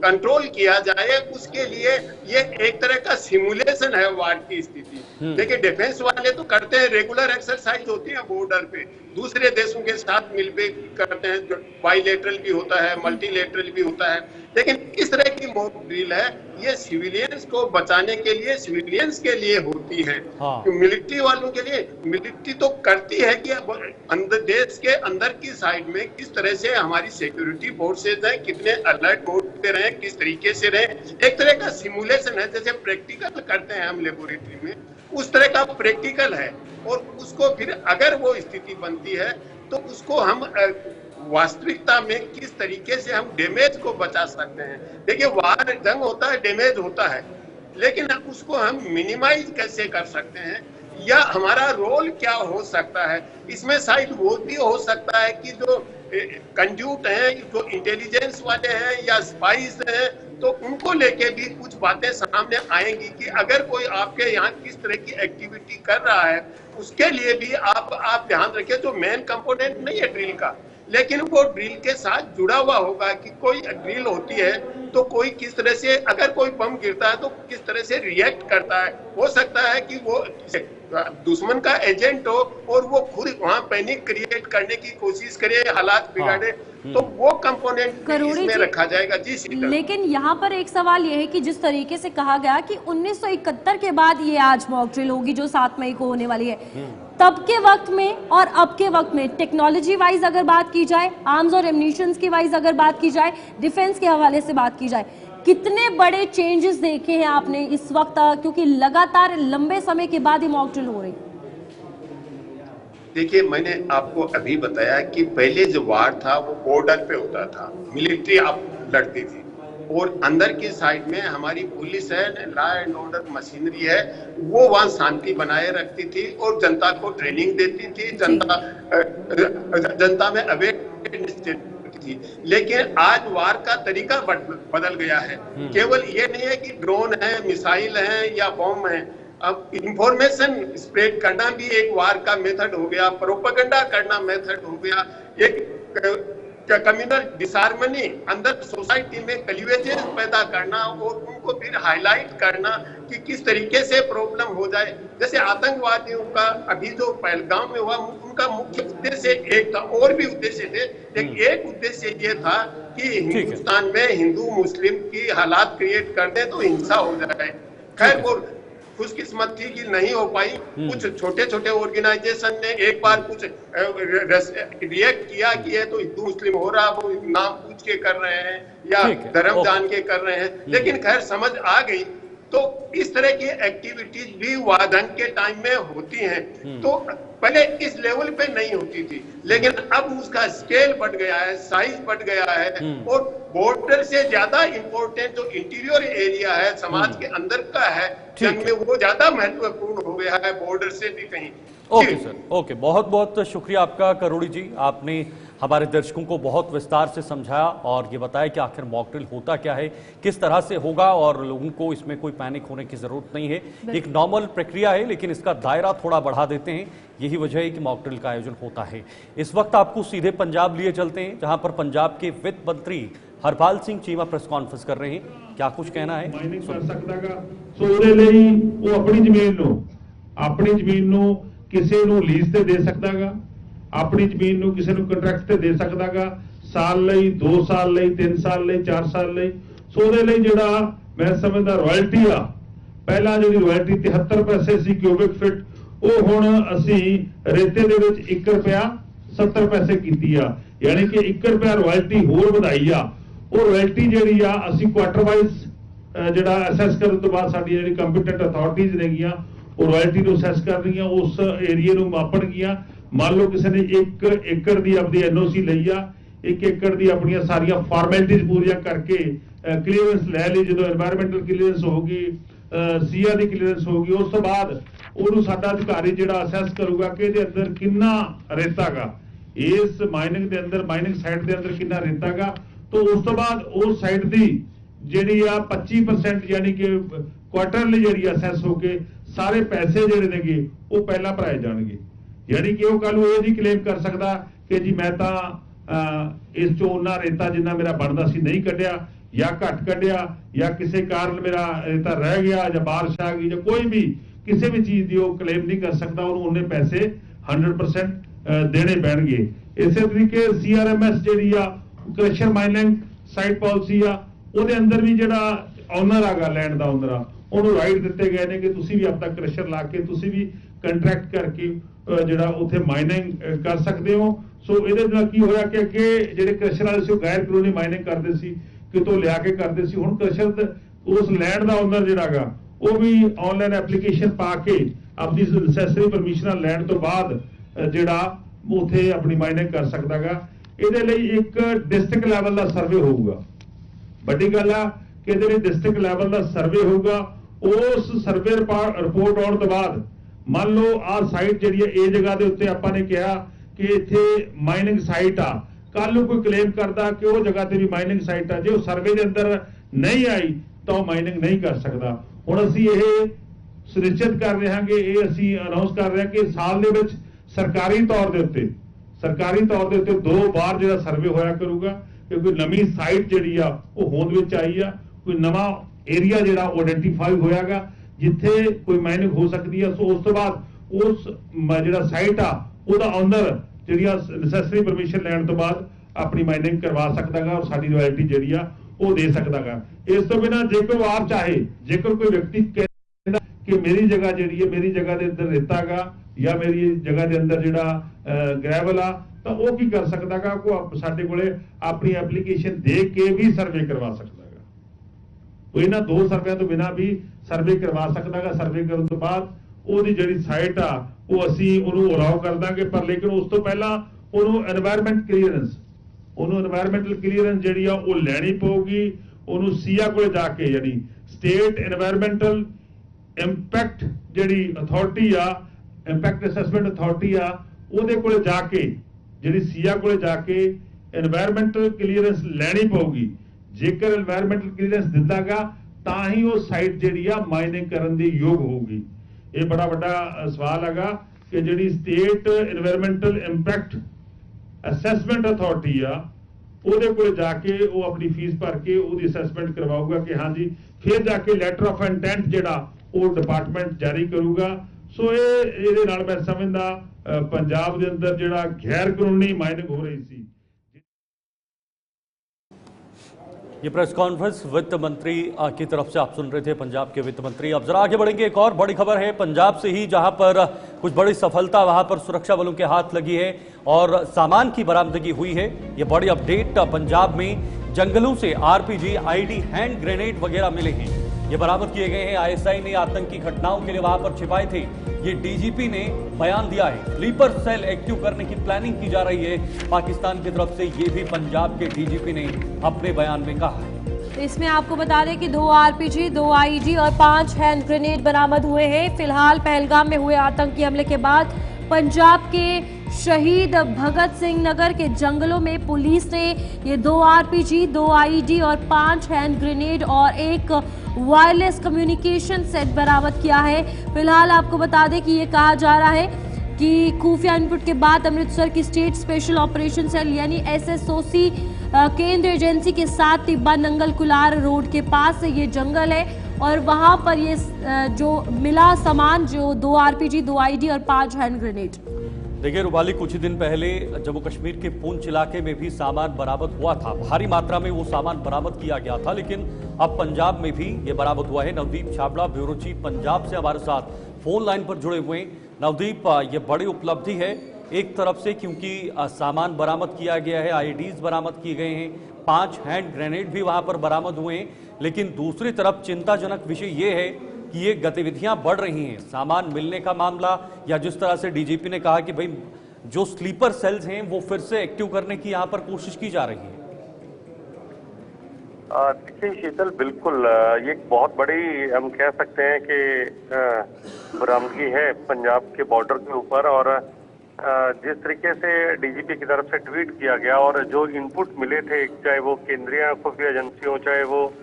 कंट्रोल किया जाए, उसके लिए ये एक तरह का सिमुलेशन है वार की स्थिति। देखिए डिफेंस वाले तो करते हैं, रेगुलर एक्सरसाइज होती है बॉर्डर पे, दूसरे देशों के साथ मिलकर करते हैं, बाइलेटरल भी होता है, मल्टीलेटरल भी होता है, लेकिन इस तरह की मॉक ड्रिल है ये सिविलियंस को बचाने के लिए, सिविलियंस के लिए होती है। हाँ। मिलिट्री वालों के लिए मिलिट्री तो करती है कि अंदर देश के अंदर की साइड में किस तरह से हमारी सिक्योरिटी फोर्सेज हैं, कितने अलर्ट मोड पे रहे, किस तरीके से रहे, एक तरह का सिमुलेशन है, जैसे प्रैक्टिकल करते हैं हम लेबोरेटरी में, उस तरह का प्रैक्टिकल है। और उसको फिर अगर वो स्थिति बनती है तो उसको हम वास्तविकता में किस तरीके से हम डैमेज को बचा सकते हैं। देखिए वार जंग होता है, डैमेज होता है, लेकिन उसको हम मिनिमाइज कैसे कर सकते हैं या हमारा रोल क्या हो सकता है। इसमें शायद वो भी हो सकता है कि जो कंड्यूट हैं, जो इंटेलिजेंस वाले हैं या स्पाइस हैं, तो उनको लेके भी कुछ बातें सामने आएंगी कि अगर कोई आपके यहाँ किस तरह की एक्टिविटी कर रहा है, उसके लिए भी आप ध्यान रखें। जो मेन कंपोनेंट नहीं है ड्रिल का, लेकिन वो ड्रिल के साथ जुड़ा हुआ होगा कि कोई ड्रिल होती है तो कोई किस तरह से, अगर कोई बम गिरता है तो किस तरह से रिएक्ट करता है। हो सकता है कि वो दुश्मन का एजेंट हो और वो खुद वहां पैनिक क्रिएट करने की कोशिश करे, हालात बिगाड़े, तो वो कंपोनेंट इसमें रखा जाएगा। जी सीता। लेकिन यहाँ पर एक सवाल यह है कि जिस तरीके से कहा गया कि 1971 के बाद ये आज मॉक ड्रिल होगी जो 7 मई को होने वाली है, तब के वक्त में और अब के वक्त में टेक्नोलॉजी वाइज अगर बात की जाए, आर्म्स और एम्यूनिशंस की वाइज अगर बात की जाए, डिफेंस के हवाले से बात की जाए, कितने बड़े चेंजेस देखे हैं आपने इस वक्त, क्योंकि लगातार लंबे समय के बाद ही मॉक ड्रिल हो रही? देखिए मैंने आपको अभी बताया कि पहले जो वार था वो बॉर्डर पे होता था, मिलिट्री आप लड़ती थी और अंदर की साइड में हमारी पुलिस है, लॉ एंड ऑर्डर मशीनरी है, वो वहां शांति बनाए रखती थी और जनता को ट्रेनिंग देती थी, जनता में अवेयरनेस देती थी। लेकिन आज वार का तरीका बदल गया है। केवल ये नहीं है कि ड्रोन है, मिसाइल है या बम है, अब इंफॉर्मेशन स्प्रेड करना भी एक वार का मेथड हो गया, प्रोपेगेंडा करना मेथड हो गया, एक कम्युनल डिसहार्मनी अंदर सोसाइटी में क्लीवेजेस पैदा करना और उनको फिर हाईलाइट करना कि किस तरीके से प्रॉब्लम हो जाए। जैसे आतंकवादियों का अभी जो पहलगाम में हुआ, उनका मुख्य उद्देश्य एक था, और भी उद्देश्य थे, लेकिन एक उद्देश्य ये था कि हिंदुस्तान में हिंदू मुस्लिम की हालात क्रिएट कर दे तो हिंसा हो जाए। खैर वो खुशकिस्मत थी कि नहीं हो पाई। कुछ छोटे छोटे ऑर्गेनाइजेशन ने एक बार कुछ रिएक्ट किया कि ये तो हिंदू मुस्लिम हो रहा, वो नाम पूछ के कर रहे हैं या धर्म जान के कर रहे हैं, लेकिन खैर समझ आ गई। तो इस तरह की एक्टिविटीज भी वादंग के टाइम में होती हैं, तो पहले इस लेवल पे नहीं होती थी, लेकिन अब उसका स्केल बढ़ गया है, साइज बढ़ गया है और बॉर्डर से ज्यादा इंपॉर्टेंट जो इंटीरियर एरिया है, समाज के अंदर का है, जंग में वो ज्यादा महत्वपूर्ण हो गया है बॉर्डर से भी कहीं। ओके सर, ओके, बहुत बहुत शुक्रिया आपका करोड़ी जी। आपने हमारे दर्शकों को बहुत विस्तार से समझाया और ये बताया कि आखिर मॉक ड्रिल होता क्या है, किस तरह से होगा और लोगों को इसमें कोई पैनिक होने की जरूरत नहीं है। एक नॉर्मल प्रक्रिया है, लेकिन इसका दायरा थोड़ा बढ़ा देते हैं, यही वजह है कि मॉक ड्रिल का आयोजन होता है। इस वक्त आपको सीधे पंजाब लिए चलते हैं, जहां पर पंजाब के वित्त मंत्री हरपाल सिंह चीमा प्रेस कॉन्फ्रेंस कर रहे हैं। क्या कुछ कहना है? माइनिंग कर सकदागा, सो ਉਹਦੇ ਲਈ ਉਹ ਆਪਣੀ ਜ਼ਮੀਨ ਨੂੰ ਕਿਸੇ ਨੂੰ ਲੀਜ਼ ਤੇ ਦੇ ਸਕਦਾਗਾ, ਆਪਣੀ ਜ਼ਮੀਨ ਨੂੰ ਕਿਸੇ ਨੂੰ ਕੰਟਰੈਕਟ ਤੇ ਦੇ ਸਕਦਾਗਾ, ਸਾਲ ਲਈ, 2 ਸਾਲ ਲਈ, 3 ਸਾਲ ਲਈ, 4 ਸਾਲ ਲਈ। ਸੋ ਉਹਦੇ ਲਈ ਜਿਹੜਾ ਮੈਂ ਸਮਝਦਾ ਰਾਇਲਟੀ ਆ, ਪਹਿਲਾਂ ਜਿਹੜੀ ਰਾਇਲਟੀ 73 ਪੈਸੇ ਸੀ ਕਿਊਬਿਕ ਫਿਟ, ਉਹ ਹੁਣ ਅਸੀਂ ਰੇਤੇ ਦੇ ਵਿੱਚ 1 ਰੁਪਿਆ 70 ਪੈਸੇ ਕੀਤੀ ਆ, ਯਾਨੀ ਕਿ 1 ਰੁਪਿਆ ਰਾਇਲਟੀ ਹੋਰ ਵਧਾਈ ਆ। ਉਹ ਰਾਇਲਟੀ ਜਿਹੜੀ ਆ ਅਸੀਂ ਕੁਆਟਰ ਵਾਈਜ਼ ਜਿਹੜਾ ਅਸੈਸ ਕਰਨ ਤੋਂ ਬਾਅਦ ਸਾਡੀ ਜਿਹੜੀ ਕੰਪੀਟੈਂਟ ਅਥਾਰਟੀਜ਼ ਨੇਗੀਆਂ ਉਹ ਰਾਇਲਟੀ ਨੂੰ ਅਸੈਸ ਕਰ ਰਹੀਆਂ, ਉਸ ਏਰੀਏ ਨੂੰ ਮਾਪਣਗੀਆਂ। ਮੰਨ ਲਓ ਕਿਸੇ ਨੇ 1 ਏਕੜ ਦੀ ਆਪਣੀ ਐਨਓਸੀ ਲਈ ਆ, 1 ਏਕੜ ਦੀ ਆਪਣੀਆਂ ਸਾਰੀਆਂ ਫਾਰਮੈਲਿਟੀਜ਼ ਪੂਰੀਆਂ ਕਰਕੇ ਕਲੀਅਰੈਂਸ ਲੈ ਲਈ, ਜਦੋਂ এনवायरमेंटल ਕਲੀਅਰੈਂਸ ਹੋਊਗੀ, ਸੀਆ ਦੀ ਕਲੀਅਰੈਂਸ ਹੋਊਗੀ, ਉਸ ਤੋਂ ਬਾਅਦ ਉਹਨੂੰ ਸਾਡਾ ਅਧਿਕਾਰੀ ਜਿਹੜਾ ਅਸੈਸ ਕਰੂਗਾ ਕਿ ਇਹਦੇ ਅੰਦਰ ਕਿੰਨਾ ਰੇਤਾ ਗਾ, ਇਸ ਮਾਈਨਿੰਗ ਦੇ ਅੰਦਰ, ਮਾਈਨਿੰਗ ਸਾਈਟ ਦੇ ਅੰਦਰ ਕਿੰਨਾ ਰੇਤਾ ਗਾ। तो उस तो बाद उस साइड की ਜਿਹੜੀ ਆ 25% यानी कि क्वार्टरली ਜਿਹੜੀ ਅਸੈਸ ਹੋ ਕੇ ਸਾਰੇ ਪੈਸੇ ਜਿਹੜੇ ਨੇਗੇ ਉਹ ਪਹਿਲਾਂ ਭਰਾਏ ਜਾਣਗੇ। ਯਾਨੀ ਕਿ ਉਹ ਕੱਲ ਨੂੰ ਇਹ ਨਹੀਂ ਕਲੇਮ ਕਰ ਸਕਦਾ ਕਿ ਜੀ ਮੈਂ ਤਾਂ ਇਸ ਚੋਂ ਉਹਨਾਂ ਰੇਤਾ ਜਿੰਨਾ ਮੇਰਾ ਬਣਦਾ ਸੀ ਨਹੀਂ ਕੱਢਿਆ ਜਾਂ ਘੱਟ ਕੱਢਿਆ ਜਾਂ ਕਿਸੇ ਕਾਰਨ ਮੇਰਾ ਰੇਤਾ ਰਹਿ ਗਿਆ ਜਾਂ ਬਾਰਿਸ਼ ਆ ਗਈ ਜਾਂ ਕੋਈ ਵੀ ਕਿਸੇ ਵੀ ਚੀਜ਼ ਦੀ ਉਹ ਕਲੇਮ ਨਹੀਂ ਕਰ ਸਕਦਾ। ਉਹਨੂੰ ਉਹਨੇ ਪੈਸੇ 100% ਦੇਣੇ ਪੈਣਗੇ। ਇਸੇ ਤਰੀਕੇ CRMS ਜਿਹੜੀ ਆ ਕ੍ਰਸ਼ਰ ਮਾਈਨਿੰਗ ਸਾਈਟ ਪਾਲਿਸੀ ਆ, ਉਹਦੇ ਅੰਦਰ ਵੀ ਜਿਹੜਾ ਓਨਰ ਆਗਾ ਲੈਂਡ ਦਾ ਓਨਰ ਆ ਉਹਨੂੰ ਰਾਈਟ ਦਿੱਤੇ ਗਏ ਨੇ ਕਿ ਤੁਸੀਂ ਵੀ ਆਪਣਾ ਕ੍ਰਸ਼ਰ ਲਾ ਕੇ ਤੁਸੀਂ ਵੀ ਕੰਟਰੈਕਟ ਕਰਕੇ ਜਿਹੜਾ ਉੱਥੇ ਮਾਈਨਿੰਗ ਕਰ ਸਕਦੇ ਹੋ। ਸੋ ਇਹਦੇ ਨਾਲ ਕੀ ਹੋਇਆ ਕਿ ਅੱਗੇ ਜਿਹੜੇ ਕ੍ਰਸ਼ਰ ਵਾਲੇ ਸੀ ਉਹ ਗੈਰ ਕਾਨੂੰਨੀ ਮਾਈਨਿੰਗ ਕਰਦੇ ਸੀ, ਕਿਤੋਂ ਲਿਆ ਕੇ ਕਰਦੇ ਸੀ। ਹੁਣ ਕ੍ਰਸ਼ਰ ਉਸ ਲੈਂਡ ਦਾ ਓਨਰ ਜਿਹੜਾ ਗਾ ਉਹ ਵੀ ਆਨਲਾਈਨ ਐਪਲੀਕੇਸ਼ਨ ਪਾ ਕੇ ਆਪਣੀ ਨੈਸੈਸਰੀ ਪਰਮਿਸ਼ਨਾਂ ਲੈਣ ਤੋਂ ਬਾਅਦ ਜਿਹੜਾ ਉੱਥੇ ਆਪਣੀ ਮਾਈਨਿੰਗ ਕਰ ਸਕਦਾ ਗਾ। ਇਹਦੇ ਲਈ ਇੱਕ ਡਿਸਟ੍ਰਿਕਟ ਲੈਵਲ ਦਾ ਸਰਵੇ ਹੋਊਗਾ। ਵੱਡੀ ਗੱਲ ਆ ਕਿ ਇਹਦੇ ਲਈ ਡਿਸਟ੍ਰਿਕਟ ਲੈਵਲ ਦਾ ਸਰਵੇ ਹੋਊਗਾ। ਉਸ ਸਰਵੇ ਰਿਪੋਰਟ ਆਉਣ ਤੋਂ ਬਾਅਦ ਮੰਨ ਲਓ ਆਹ ਸਾਈਟ ਜਿਹੜੀ ਹੈ ਇਹ ਜਗ੍ਹਾ ਦੇ ਉੱਤੇ ਆਪਾਂ ਨੇ ਕਿਹਾ ਕਿ ਇੱਥੇ ਮਾਈਨਿੰਗ ਸਾਈਟ ਆ, ਕੱਲ ਨੂੰ ਕੋਈ ਕਲੇਮ ਕਰਦਾ ਕਿ ਉਹ ਜਗ੍ਹਾ ਤੇ ਵੀ ਮਾਈਨਿੰਗ ਸਾਈਟ ਆ, ਜੇ ਉਹ ਸਰਵੇ ਦੇ ਅੰਦਰ ਨਹੀਂ ਆਈ ਤਾਂ ਉਹ ਮਾਈਨਿੰਗ ਨਹੀਂ ਕਰ ਸਕਦਾ। ਹੁਣ ਅਸੀਂ ਇਹ ਸੁਨਿਸ਼ਚਿਤ ਕਰ ਰਹੇ ਹਾਂ ਕਿ ਇਹ ਅਸੀਂ ਅਨਾਉਂਸ ਕਰ ਰਹੇ ਹਾਂ ਕਿ ਸਾਲ ਦੇ ਵਿੱਚ ਸਰਕਾਰੀ ਤੌਰ ਦੇ ਉੱਤੇ 2 ਵਾਰ ਜਿਹੜਾ ਸਰਵੇ ਹੋਇਆ ਕਰੂਗਾ ਕਿ ਕੋਈ ਨਵੀਂ ਸਾਈਟ ਜਿਹੜੀ ਆ ਉਹ ਹੋਂਦ ਵਿੱਚ ਆਈ ਆ, ਕੋਈ ਨਵਾਂ ਏਰੀਆ ਜਿਹੜਾ ਉਹ ਆਇਡੈਂਟੀਫਾਈ ਹੋਇਆਗਾ ਜਿੱਥੇ ਕੋਈ ਮਾਈਨਿੰਗ ਹੋ ਸਕਦੀ ਆ। ਸੋ ਉਸ ਤੋਂ ਬਾਅਦ ਉਸ ਜਿਹੜਾ ਸਾਈਟ ਆ ਉਹਦਾ ਓਨਰ ਜਿਹੜੀ ਆ ਨੈਸੈਸਰੀ ਪਰਮਿਸ਼ਨ ਲੈਣ ਤੋਂ ਬਾਅਦ ਆਪਣੀ ਮਾਈਨਿੰਗ ਕਰਵਾ ਸਕਦਾਗਾ ਔਰ ਸਾਡੀ ਰਾਇਲਟੀ ਜਿਹੜੀ ਆ ਉਹ ਦੇ ਸਕਦਾਗਾ। ਇਸ ਤੋਂ ਬਿਨਾਂ ਜੇਕਰ ਆਪ ਚਾਹੇ, ਜੇਕਰ ਕੋਈ ਵਿਅਕਤੀ ਕਹਿੰਦਾ ਕਿ ਮੇਰੀ ਜਗ੍ਹਾ ਜਿਹੜੀ ਹੈ, ਮੇਰੀ ਜਗ੍ਹਾ ਦੇ ਅੰਦਰ ਰੇਤਾਗਾ ਜਾਂ ਮੇਰੀ ਜਗ੍ਹਾ ਦੇ ਅੰਦਰ ਜਿਹੜਾ ਗ੍ਰੈਵਲ ਆ, ਤਾਂ ਉਹ ਕੀ ਕਰ ਸਕਦਾਗਾ ਕੋ ਸਾਡੇ ਕੋਲੇ ਆਪਣੀ ਐਪਲੀਕੇਸ਼ਨ ਦੇ ਕੇ ਵੀ ਸਰਵੇ ਕਰਵਾ ਸਕਦਾਗਾ। ਉਹ ਇਹਨਾਂ 2 ਸਰਵੇਆਂ ਤੋਂ ਬਿਨਾਂ ਵੀ ਸਰਵੇ ਕਰਵਾ ਸਕਦਾਗਾ। ਸਰਵੇ ਕਰਨ ਤੋਂ ਬਾਅਦ ਉਹਦੀ ਜਿਹੜੀ ਸਾਈਟ ਆ ਉਹ ਅਸੀਂ ਉਹਨੂੰ ਅਲਾਉ ਕਰ ਦਾਂਗੇ, ਪਰ ਲੇਕਿਨ ਉਸ ਤੋਂ ਪਹਿਲਾਂ ਉਹਨੂੰ এনवायरमेंटल ਕਲੀਅਰੈਂਸ ਜਿਹੜੀ ਆ ਉਹ ਲੈਣੀ ਪਊਗੀ। ਉਹਨੂੰ ਸੀਆ ਕੋਲੇ ਜਾ ਕੇ, ਜਿਹੜੀ ਸਟੇਟ এনवायरमेंटल ਇੰਪੈਕਟ ਜਿਹੜੀ ਅਥਾਰਟੀ ਆ, ਇੰਪੈਕਟ ਅਸੈਸਮੈਂਟ ਅਥਾਰਟੀ ਆ, ਉਹਦੇ ਕੋਲੇ ਜਾ ਕੇ, ਜਿਹੜੀ ਸੀਆ ਕੋਲੇ ਜਾ ਕੇ এনवायरमेंटल ਕਲੀਅਰੈਂਸ ਲੈਣੀ ਪਊਗੀ। ਜੇਕਰ এনवायरमेंटल ਕਲੀਅਰੈਂਸ ਦਿੰਦਾਗਾ ਤਾਂ ਹੀ ਉਹ ਸਾਈਟ ਜਿਹੜੀ ਆ ਮਾਈਨਿੰਗ ਕਰਨ ਦੇ ਯੋਗ ਹੋਊਗੀ। ਇਹ ਬੜਾ ਵੱਡਾ ਸਵਾਲ ਹੈਗਾ ਕਿ ਜਿਹੜੀ state environmental impact assessment authority ਆ ਉਹਦੇ ਕੋਲ ਜਾ ਕੇ ਉਹ ਆਪਣੀ ਫੀਸ ਭਰ ਕੇ ਉਹਦੀ ਅਸੈਸਮੈਂਟ ਕਰਵਾਊਗਾ ਕਿ ਹਾਂਜੀ, ਫਿਰ ਜਾ ਕੇ ਲੈਟਰ ਆਫ ਇੰਟੈਂਟ ਜਿਹੜਾ ਉਹ ਡਿਪਾਰਟਮੈਂਟ ਜਾਰੀ ਕਰੂਗਾ। ਸੋ ਇਹਦੇ ਨਾਲ ਮੈਂ ਸਮਝਦਾ पंजाब के अंदर ਜਿਹੜਾ गैर कानूनी माइनिंग हो रही थी। ये प्रेस कॉन्फ्रेंस वित्त मंत्री की तरफ से आप सुन रहे थे, पंजाब के वित्त मंत्री। अब जरा आगे बढ़ेंगे, एक और बड़ी खबर है पंजाब से ही, जहां पर कुछ बड़ी सफलता वहां पर सुरक्षा बलों के हाथ लगी है और सामान की बरामदगी हुई है। ये बड़ी अपडेट, पंजाब में जंगलों से आरपीजी, आईडी, हैंड ग्रेनेड वगैरह मिले हैं, ये बरामद किए गए हैं। आईएसआई ने आतंकी घटनाओं के लिए वहां पर छिपाए थे, ये डीजीपी ने बयान दिया है। स्लीपर सेल एक्टिव करने की प्लानिंग की जा रही है पाकिस्तान की तरफ से, ये भी पंजाब के डीजीपी ने अपने बयान में कहा है। इसमें आपको बता दें कि 2 आरपीजी, 2 आईडी और 5 हैंड ग्रेनेड बरामद हुए हैं। फिलहाल पहलगाम में हुए आतंकी हमले के बाद पंजाब के शहीद भगत सिंह नगर के जंगलों में पुलिस ने ये 2 आरपीजी, 2 आईडी और 5 हैंड ग्रेनेड और एक वायरलेस कम्युनिकेशन सेट बरामद किया है। फिलहाल आपको बता दें कि ये कहा जा रहा है कि खुफिया इनपुट के बाद अमृतसर की स्टेट स्पेशल ऑपरेशन सेल यानी SSOC केंद्र एजेंसी के साथ तिब्बा नंगल कुलार रोड के पास ये जंगल है और वहां पर ये जो मिला सामान, जो 2 आरपीजी, 2 आईडी और 5 हैंड ग्रेनेड। देखिए रुपाली, कुछ ही दिन पहले जम्मू कश्मीर के पुंछ इलाके में भी सामान बरामद हुआ था, भारी मात्रा में वो सामान बरामद किया गया था, लेकिन अब पंजाब में भी ये बरामद हुआ है। नवदीप छाबड़ा, ब्यूरो चीफ पंजाब से हमारे साथ फोन लाइन पर जुड़े हुए हैं। नवदीप, ये बड़ी उपलब्धि है एक तरफ से, क्योंकि सामान बरामद किया गया है, आईडीज बरामद किए गए हैं, 5 हैंड ग्रेनेड भी वहां पर बरामद हुए हैं, लेकिन दूसरी तरफ चिंताजनक विषय ये है कि ये गतिविधियां बढ़ रही हैं, सामान मिलने का मामला, या जिस तरह से डीजीपी ने कहा कि भाई जो स्लीपर सेल्स हैं वो फिर से एक्टिव करने की यहाँ पर कोशिश की जा रही है। देखिए शीतल, बिल्कुल ये एक बहुत बड़ी हम कह सकते हैं कि बरामदगी है पंजाब के बॉर्डर के ऊपर। और जिस तरीके से डीजीपी की तरफ से ट्वीट किया गया और जो इनपुट मिले थे, चाहे वो केंद्रीय खुफिया एजेंसी हो, चाहे वो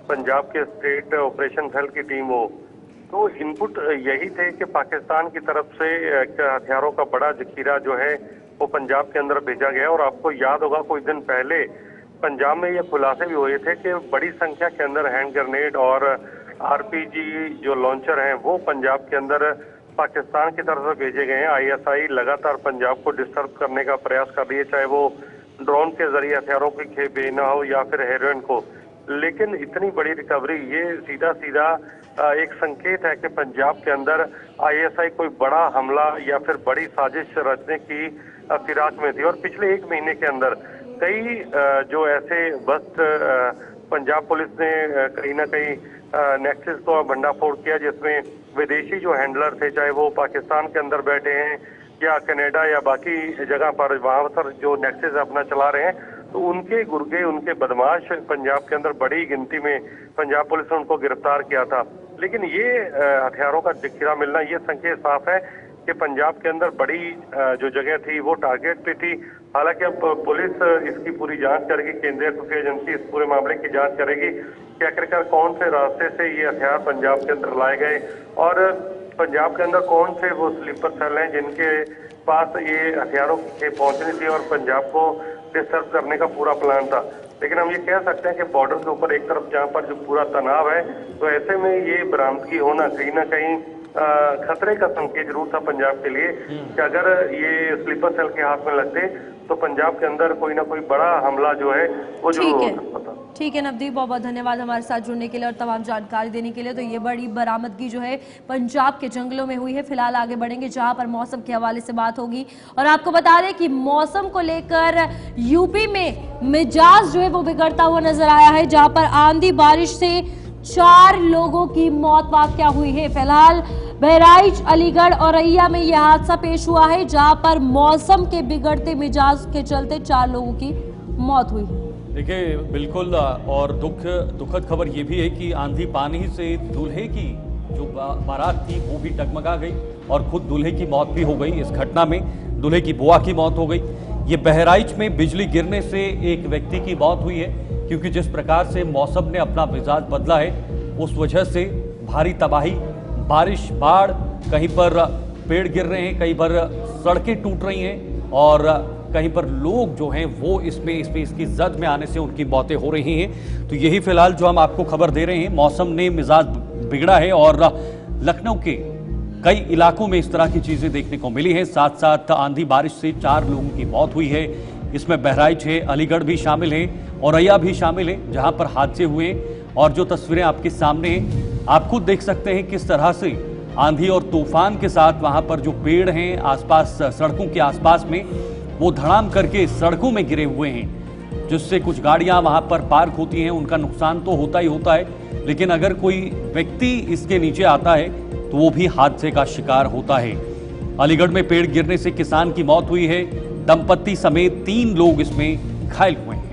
पंजाब के स्टेट ऑपरेशन सेल की टीम हो, तो इनपुट यही थे कि पाकिस्तान की तरफ से हथियारों का बड़ा जखीरा जो है वो पंजाब के अंदर भेजा गया। और आपको याद होगा कुछ दिन पहले पंजाब में ये खुलासे भी हुए थे कि बड़ी संख्या के अंदर हैंड ग्रेनेड और आरपीजी जो लॉन्चर हैं वो पंजाब के अंदर पाकिस्तान की तरफ से भेजे गए हैं। आईएसआई लगातार पंजाब को डिस्टर्ब करने का प्रयास कर रही है, चाहे वो ड्रोन के जरिए हथियारों की खेप भेजना हो या फिर हेरोइन को। लेकिन इतनी बड़ी रिकवरी ये सीधा सीधा एक संकेत है कि पंजाब के अंदर आईएसआई कोई बड़ा हमला या फिर बड़ी साजिश रचने की फिराक में थी। और पिछले एक महीने के अंदर कई जो ऐसे बस्त पंजाब पुलिस ने कहीं ना कहीं नेक्सस को भंडाफोड़ किया, जिसमें विदेशी जो हैंडलर थे, चाहे वो पाकिस्तान के अंदर बैठे हैं या कनाडा या बाकी जगह पर वहां पर जो नेक्सस अपना चला रहे हैं, तो उनके गुर्गे, उनके बदमाश पंजाब के अंदर बड़ी गिनती में पंजाब पुलिस ने उनको गिरफ्तार किया था। लेकिन ये हथियारों का जखीरा मिलना, ये संकेत साफ है कि पंजाब के अंदर बड़ी जो जगह थी वो टारगेट पे थी। हालांकि अब पुलिस इसकी पूरी जांच करेगी, केंद्रीय खुफिया एजेंसी इस पूरे मामले की जांच करेगी कि आखिरकार कौन से रास्ते से ये हथियार पंजाब के अंदर लाए गए और पंजाब के अंदर कौन से वो स्लीपर सेल हैं जिनके पास ये हथियारों की खेप पहुंचनी थी और पंजाब को डिस्टर्ब करने का पूरा प्लान था। लेकिन हम ये कह सकते हैं कि बॉर्डर के ऊपर एक तरफ जहां पर जो पूरा तनाव है, तो ऐसे में ये बरामदगी होना कहीं ना कहीं खतरे का संकेत जरूर था पंजाब के लिए कि अगर ये स्लीपर सेल के हाथ में लगते तो पंजाब के अंदर कोई ना कोई बड़ा हमला जो है वो जरूर हो सकता था। ठीक है नवदीप, बहुत बहुत धन्यवाद हमारे साथ जुड़ने के लिए और तमाम जानकारी देने के लिए। तो ये बड़ी बरामदगी जो है पंजाब के जंगलों में हुई है। फिलहाल आगे बढ़ेंगे जहां पर मौसम के हवाले से बात होगी और आपको बता दें कि मौसम को लेकर यूपी में मिजाज जो है वो बिगड़ता हुआ नजर आया है, जहां पर आंधी बारिश से 4 लोगों की मौत वाकया हुई है। फिलहाल बहराइच, अलीगढ़ और औरैया में यह हादसा पेश हुआ है, जहां पर मौसम के बिगड़ते मिजाज के चलते 4 लोगों की मौत हुई। देखिए बिल्कुल, और दुखद खबर ये भी है कि आंधी पानी से दूल्हे की जो बारात थी वो भी डगमगा गई और खुद दूल्हे की मौत भी हो गई। इस घटना में दूल्हे की बुआ की मौत हो गई। ये बहराइच में बिजली गिरने से एक व्यक्ति की मौत हुई है, क्योंकि जिस प्रकार से मौसम ने अपना मिजाज बदला है उस वजह से भारी तबाही, बारिश, बाढ़, कहीं पर पेड़ गिर रहे हैं, कहीं पर सड़कें टूट रही हैं और कहीं पर लोग जो हैं वो इसकी जद में आने से उनकी मौतें हो रही हैं। तो यही फिलहाल जो हम आपको खबर दे रहे हैं, मौसम ने मिजाज बिगड़ा है और लखनऊ के कई इलाकों में इस तरह की चीजें देखने को मिली हैं। साथ साथ आंधी बारिश से 4 लोगों की मौत हुई है। इसमें बहराइच है, अलीगढ़ भी शामिल है, औरैया भी शामिल है, जहां पर हादसे हुए। और जो तस्वीरें आपके सामने हैं, आप खुद देख सकते हैं किस तरह से आंधी और तूफान के साथ वहां पर जो पेड़ हैं आसपास, सड़कों के आसपास में, वो धड़ाम करके सड़कों में गिरे हुए हैं, जिससे कुछ गाड़ियां वहां पर पार्क होती हैं, उनका नुकसान तो होता ही होता है, लेकिन अगर कोई व्यक्ति इसके नीचे आता है तो वो भी हादसे का शिकार होता है। अलीगढ़ में पेड़ गिरने से किसान की मौत हुई है, दंपत्ति समेत 3 लोग इसमें घायल हुए हैं।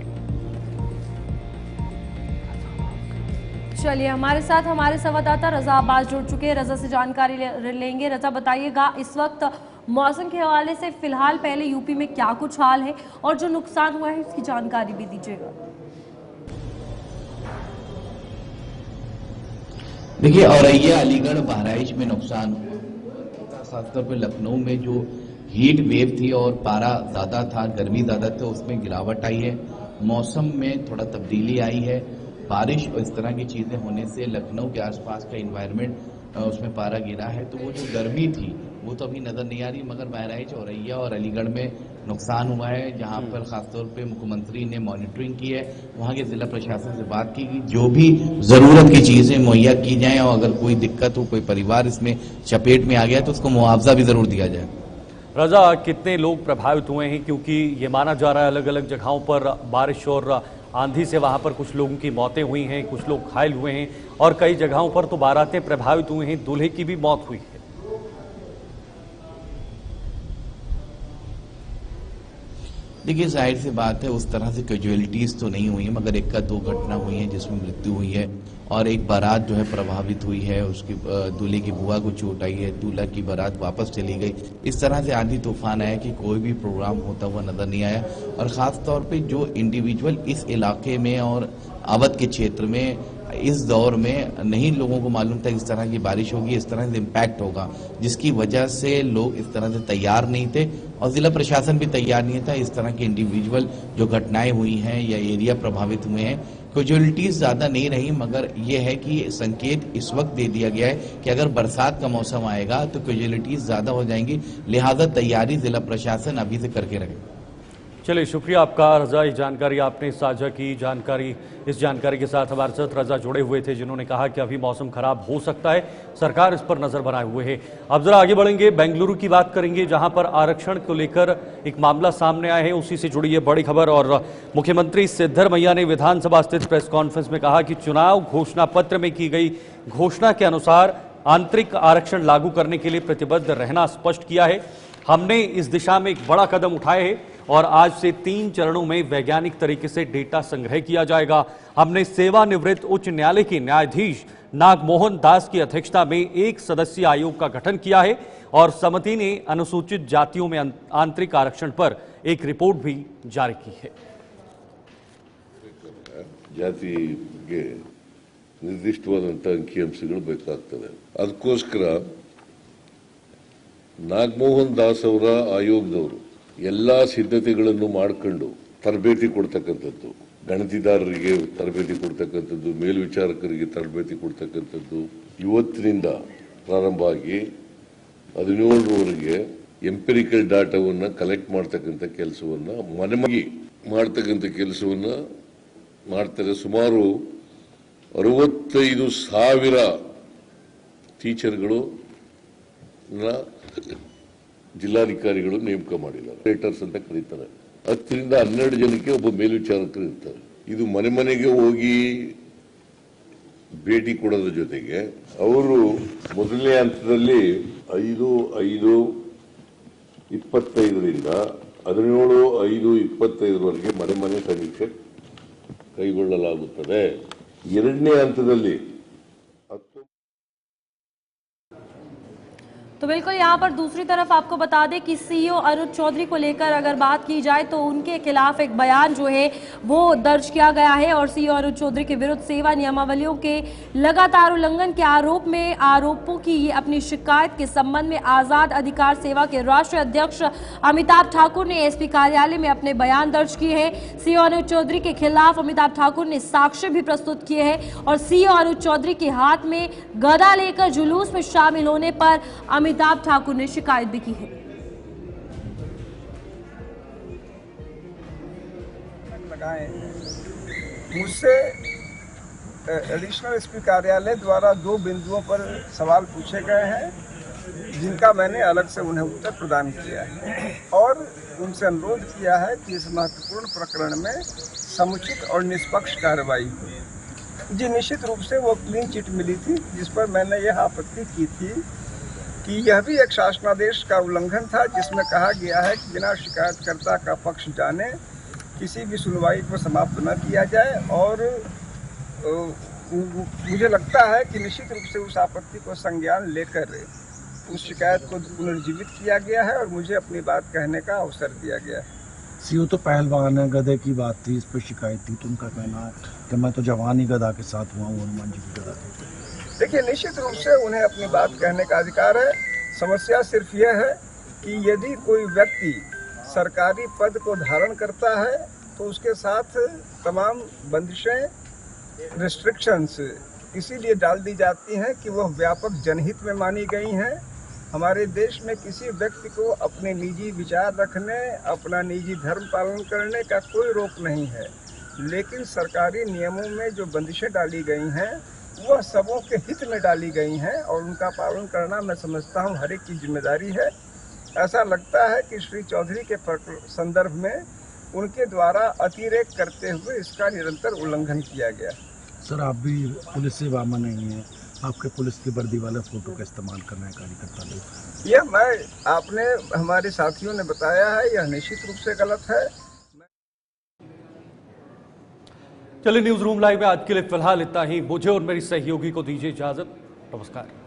चलिए, हमारे साथ हमारे संवाददाता रजा अब्बास जुड़ चुके हैं। रजा से जानकारी लेंगे। रजा, बताइएगा इस वक्त मौसम के हवाले से फिलहाल पहले यूपी में क्या कुछ हाल है और जो नुकसान हुआ है इसकी जानकारी भी दीजिएगा। देखिए, औरैया, अलीगढ़, बहराइच में नुकसान हुआ, खासतौर पर लखनऊ में जो हीट वेव थी और पारा ज्यादा था, गर्मी ज्यादा था, उसमें गिरावट आई है। मौसम में थोड़ा तब्दीली आई है। बारिश और इस तरह की चीजें होने से लखनऊ के आसपास का एनवायरनमेंट उसमें पारा गिरा है, तो वो जो गर्मी थी वो तो अभी नजर नहीं आ रही, मगर बहराइच, औरैया और अलीगढ़ में नुकसान हुआ है, जहां पर खासतौर पे मुख्यमंत्री ने मॉनिटरिंग की है। वहां के जिला प्रशासन से बात की कि जो भी जरूरत की चीजें मुहैया की जाएं और अगर कोई दिक्कत हो, कोई परिवार इसमें चपेट में आ गया तो उसको मुआवजा भी जरूर दिया जाए। रजा, कितने लोग प्रभावित हुए हैं? क्योंकि ये माना जा रहा है अलग अलग जगहों पर बारिश और आंधी से वहां पर कुछ लोगों की मौतें हुई हैं, कुछ लोग घायल हुए हैं और कई जगहों पर तो बारातें प्रभावित हुई हैं, दूल्हे की भी मौत हुई है। देखिए, जाहिर सी बात है, उस तरह से कैजुअलिटीज तो नहीं हुई है, मगर 1-2 घटना हुई है जिसमें मृत्यु हुई है और एक बारात जो है प्रभावित हुई है, उसकी दूल्हे की बुआ को चोट आई है, दूल्हा की बारात वापस चली गई। इस तरह से आंधी तूफान आया कि कोई भी प्रोग्राम होता हुआ नजर नहीं आया। और खास तौर पे जो इंडिविजुअल इस इलाके में और अवध के क्षेत्र में इस दौर में नहीं लोगों को मालूम था इस तरह की बारिश होगी, इस तरह से इम्पैक्ट होगा, जिसकी वजह से लोग इस तरह से तैयार नहीं थे और जिला प्रशासन भी तैयार नहीं था। इस तरह की इंडिविजुअल जो घटनाएं हुई हैं या एरिया प्रभावित हुए हैं, कैजुअलिटीज ज्यादा नहीं रही, मगर यह है कि संकेत इस वक्त दे दिया गया है कि अगर बरसात का मौसम आएगा तो कैजुअलिटीज ज्यादा हो जाएंगी, लिहाजा तैयारी जिला प्रशासन अभी से करके रखे। चलिए, शुक्रिया आपका रजा, ये जानकारी आपने साझा की। इस जानकारी के साथ हमारे साथ रजा जुड़े हुए थे, जिन्होंने कहा कि अभी मौसम खराब हो सकता है, सरकार इस पर नजर बनाए हुए है। अब जरा आगे बढ़ेंगे, बेंगलुरु की बात करेंगे, जहां पर आरक्षण को लेकर एक मामला सामने आया है। उसी से जुड़ी है बड़ी खबर। और मुख्यमंत्री सिद्धरमैया ने विधानसभा स्थित प्रेस कॉन्फ्रेंस में कहा कि चुनाव घोषणा पत्र में की गई घोषणा के अनुसार आंतरिक आरक्षण लागू करने के लिए प्रतिबद्ध रहना स्पष्ट किया है। हमने इस दिशा में एक बड़ा कदम उठाए है और आज से 3 चरणों में वैज्ञानिक तरीके से डेटा संग्रह किया जाएगा। हमने सेवानिवृत्त उच्च न्यायालय के न्यायाधीश नागमोहन दास की अध्यक्षता में 1 सदस्यीय आयोग का गठन किया है और समिति ने अनुसूचित जातियों में आंतरिक आरक्षण पर एक रिपोर्ट भी जारी की है। ಜಾತಿಗೆ ನಿರ್ದಿಷ್ಟವಾದಂಥ ಅಂಕಿಅಂಶಗಳು ಬೇಕಾಗ್ತದೆ. ಅದಕ್ಕೋಸ್ಕರ ನಾಗಮೋಹನ್ ದಾಸ್ ಅವರ ಆಯೋಗದವರು ಎಲ್ಲ ಸಿದ್ಧತೆಗಳನ್ನು ಮಾಡಿಕೊಂಡು ತರಬೇತಿ ಕೊಡ್ತಕ್ಕಂಥದ್ದು, ಗಣತಿದಾರರಿಗೆ ತರಬೇತಿ ಕೊಡ್ತಕ್ಕಂಥದ್ದು, ಮೇಲ್ವಿಚಾರಕರಿಗೆ ತರಬೇತಿ ಕೊಡ್ತಕ್ಕಂಥದ್ದು ಇವತ್ತಿನಿಂದ ಪ್ರಾರಂಭ ಆಗಿ 17ರವರೆಗೆ ಎಂಪಿರಿಕಲ್ ಡಾಟಾವನ್ನು ಕಲೆಕ್ಟ್ ಮಾಡ್ತಕ್ಕಂಥ ಕೆಲಸವನ್ನು ಮನೆಮಗಿ ಮಾಡ್ತಕ್ಕಂಥ ಕೆಲಸವನ್ನು ಮಾಡ್ತಾರೆ. ಸುಮಾರು 65,000 ಟೀಚರ್ಗಳು ಜಿಲ್ಲಾಧಿಕಾರಿಗಳು ನೇಮಕ ಮಾಡಿದ್ದಾರೆ. ರೇಟರ್ಸ್ ಅಂತ ಕರೀತಾರೆ. 10 ರಿಂದ 12 ಜನಕ್ಕೆ ಒಬ್ಬ ಮೇಲ್ವಿಚಾರಕರು ಇರ್ತಾರೆ. ಇದು ಮನೆ ಮನೆಗೆ ಹೋಗಿ ಭೇಟಿ ಕೊಡೋದ್ರ ಜೊತೆಗೆ ಅವರು ಮೊದಲನೇ ಹಂತದಲ್ಲಿ 5/5/25ರಿಂದ 17/5/25ವರೆಗೆ ಮನೆ ಮನೆ ಸಮೀಕ್ಷೆ ಕೈಗೊಳ್ಳಲಾಗುತ್ತದೆ. ಎರಡನೇ ಹಂತದಲ್ಲಿ तो बिल्कुल यहाँ पर दूसरी तरफ आपको बता दें कि सीईओ अनुज चौधरी को लेकर अगर बात की जाए तो उनके खिलाफ एक बयान जो है वो दर्ज किया गया है और सीईओ अनुज चौधरी के विरुद्ध सेवा नियमावलियों के लगातार उल्लंघन के आरोप में आरोपों की अपनी शिकायत के संबंध में आजाद अधिकार सेवा के राष्ट्रीय अध्यक्ष अमिताभ ठाकुर ने एसपी कार्यालय में अपने बयान दर्ज किए हैं। सीईओ अनुज चौधरी के खिलाफ अमिताभ ठाकुर ने साक्ष्य भी प्रस्तुत किए हैं और सीईओ अनुज चौधरी के हाथ में गदा लेकर जुलूस में शामिल होने पर अमिताभ ठाकुर ने शिकायत भी की है। मुझसे एडिशनल एसपी कार्यालय द्वारा 2 बिंदुओं पर सवाल पूछे गए हैं, जिनका मैंने अलग से उन्हें उत्तर प्रदान किया है और उनसे अनुरोध किया है कि इस महत्वपूर्ण प्रकरण में समुचित और निष्पक्ष कार्रवाई हो। जी, निश्चित रूप से वो क्लीन चिट मिली थी, जिस पर मैंने यह आपत्ति की थी कि यह भी एक शासनादेश का उल्लंघन था, जिसमें कहा गया है कि बिना शिकायतकर्ता का पक्ष जाने किसी भी सुनवाई को समाप्त न किया जाए। और मुझे लगता है कि निश्चित रूप से उस आपत्ति को संज्ञान लेकर उस शिकायत को पुनर्जीवित किया गया है और मुझे अपनी बात कहने का अवसर दिया गया है। सीईओ तो पहलवान है, गधे की बात थी, इस पर शिकायत थी, तो उनका कहना है कि मैं तो जवान ही गधा के साथ हुआ हूँ, हनुमान जी की गधा के। देखिए, निश्चित रूप से उन्हें अपनी बात कहने का अधिकार है। समस्या सिर्फ यह है कि यदि कोई व्यक्ति सरकारी पद को धारण करता है तो उसके साथ तमाम बंदिशें, रिस्ट्रिक्शंस इसीलिए डाल दी जाती हैं कि वह व्यापक जनहित में मानी गई हैं। हमारे देश में किसी व्यक्ति को अपने निजी विचार रखने, अपना निजी धर्म पालन करने का कोई रोक नहीं है, लेकिन सरकारी नियमों में जो बंदिशें डाली गई हैं वह सबों के हित में डाली गई हैं और उनका पालन करना मैं समझता हूँ हर एक की जिम्मेदारी है। ऐसा लगता है कि श्री चौधरी के संदर्भ में उनके द्वारा अतिरेक करते हुए इसका निरंतर उल्लंघन किया गया। सर, आप भी पुलिस सेवा में नहीं है, आपके पुलिस की वर्दी वाला फोटो का इस्तेमाल कर रहे हैं कार्यकर्ता लोग। यह आपने हमारे साथियों ने बताया है, यह निश्चित रूप से गलत है। चलिए, न्यूज रूम लाइव में आज के लिए फिलहाल इतना ही। मुझे और मेरी सहयोगी को दीजिए इजाजत। नमस्कार।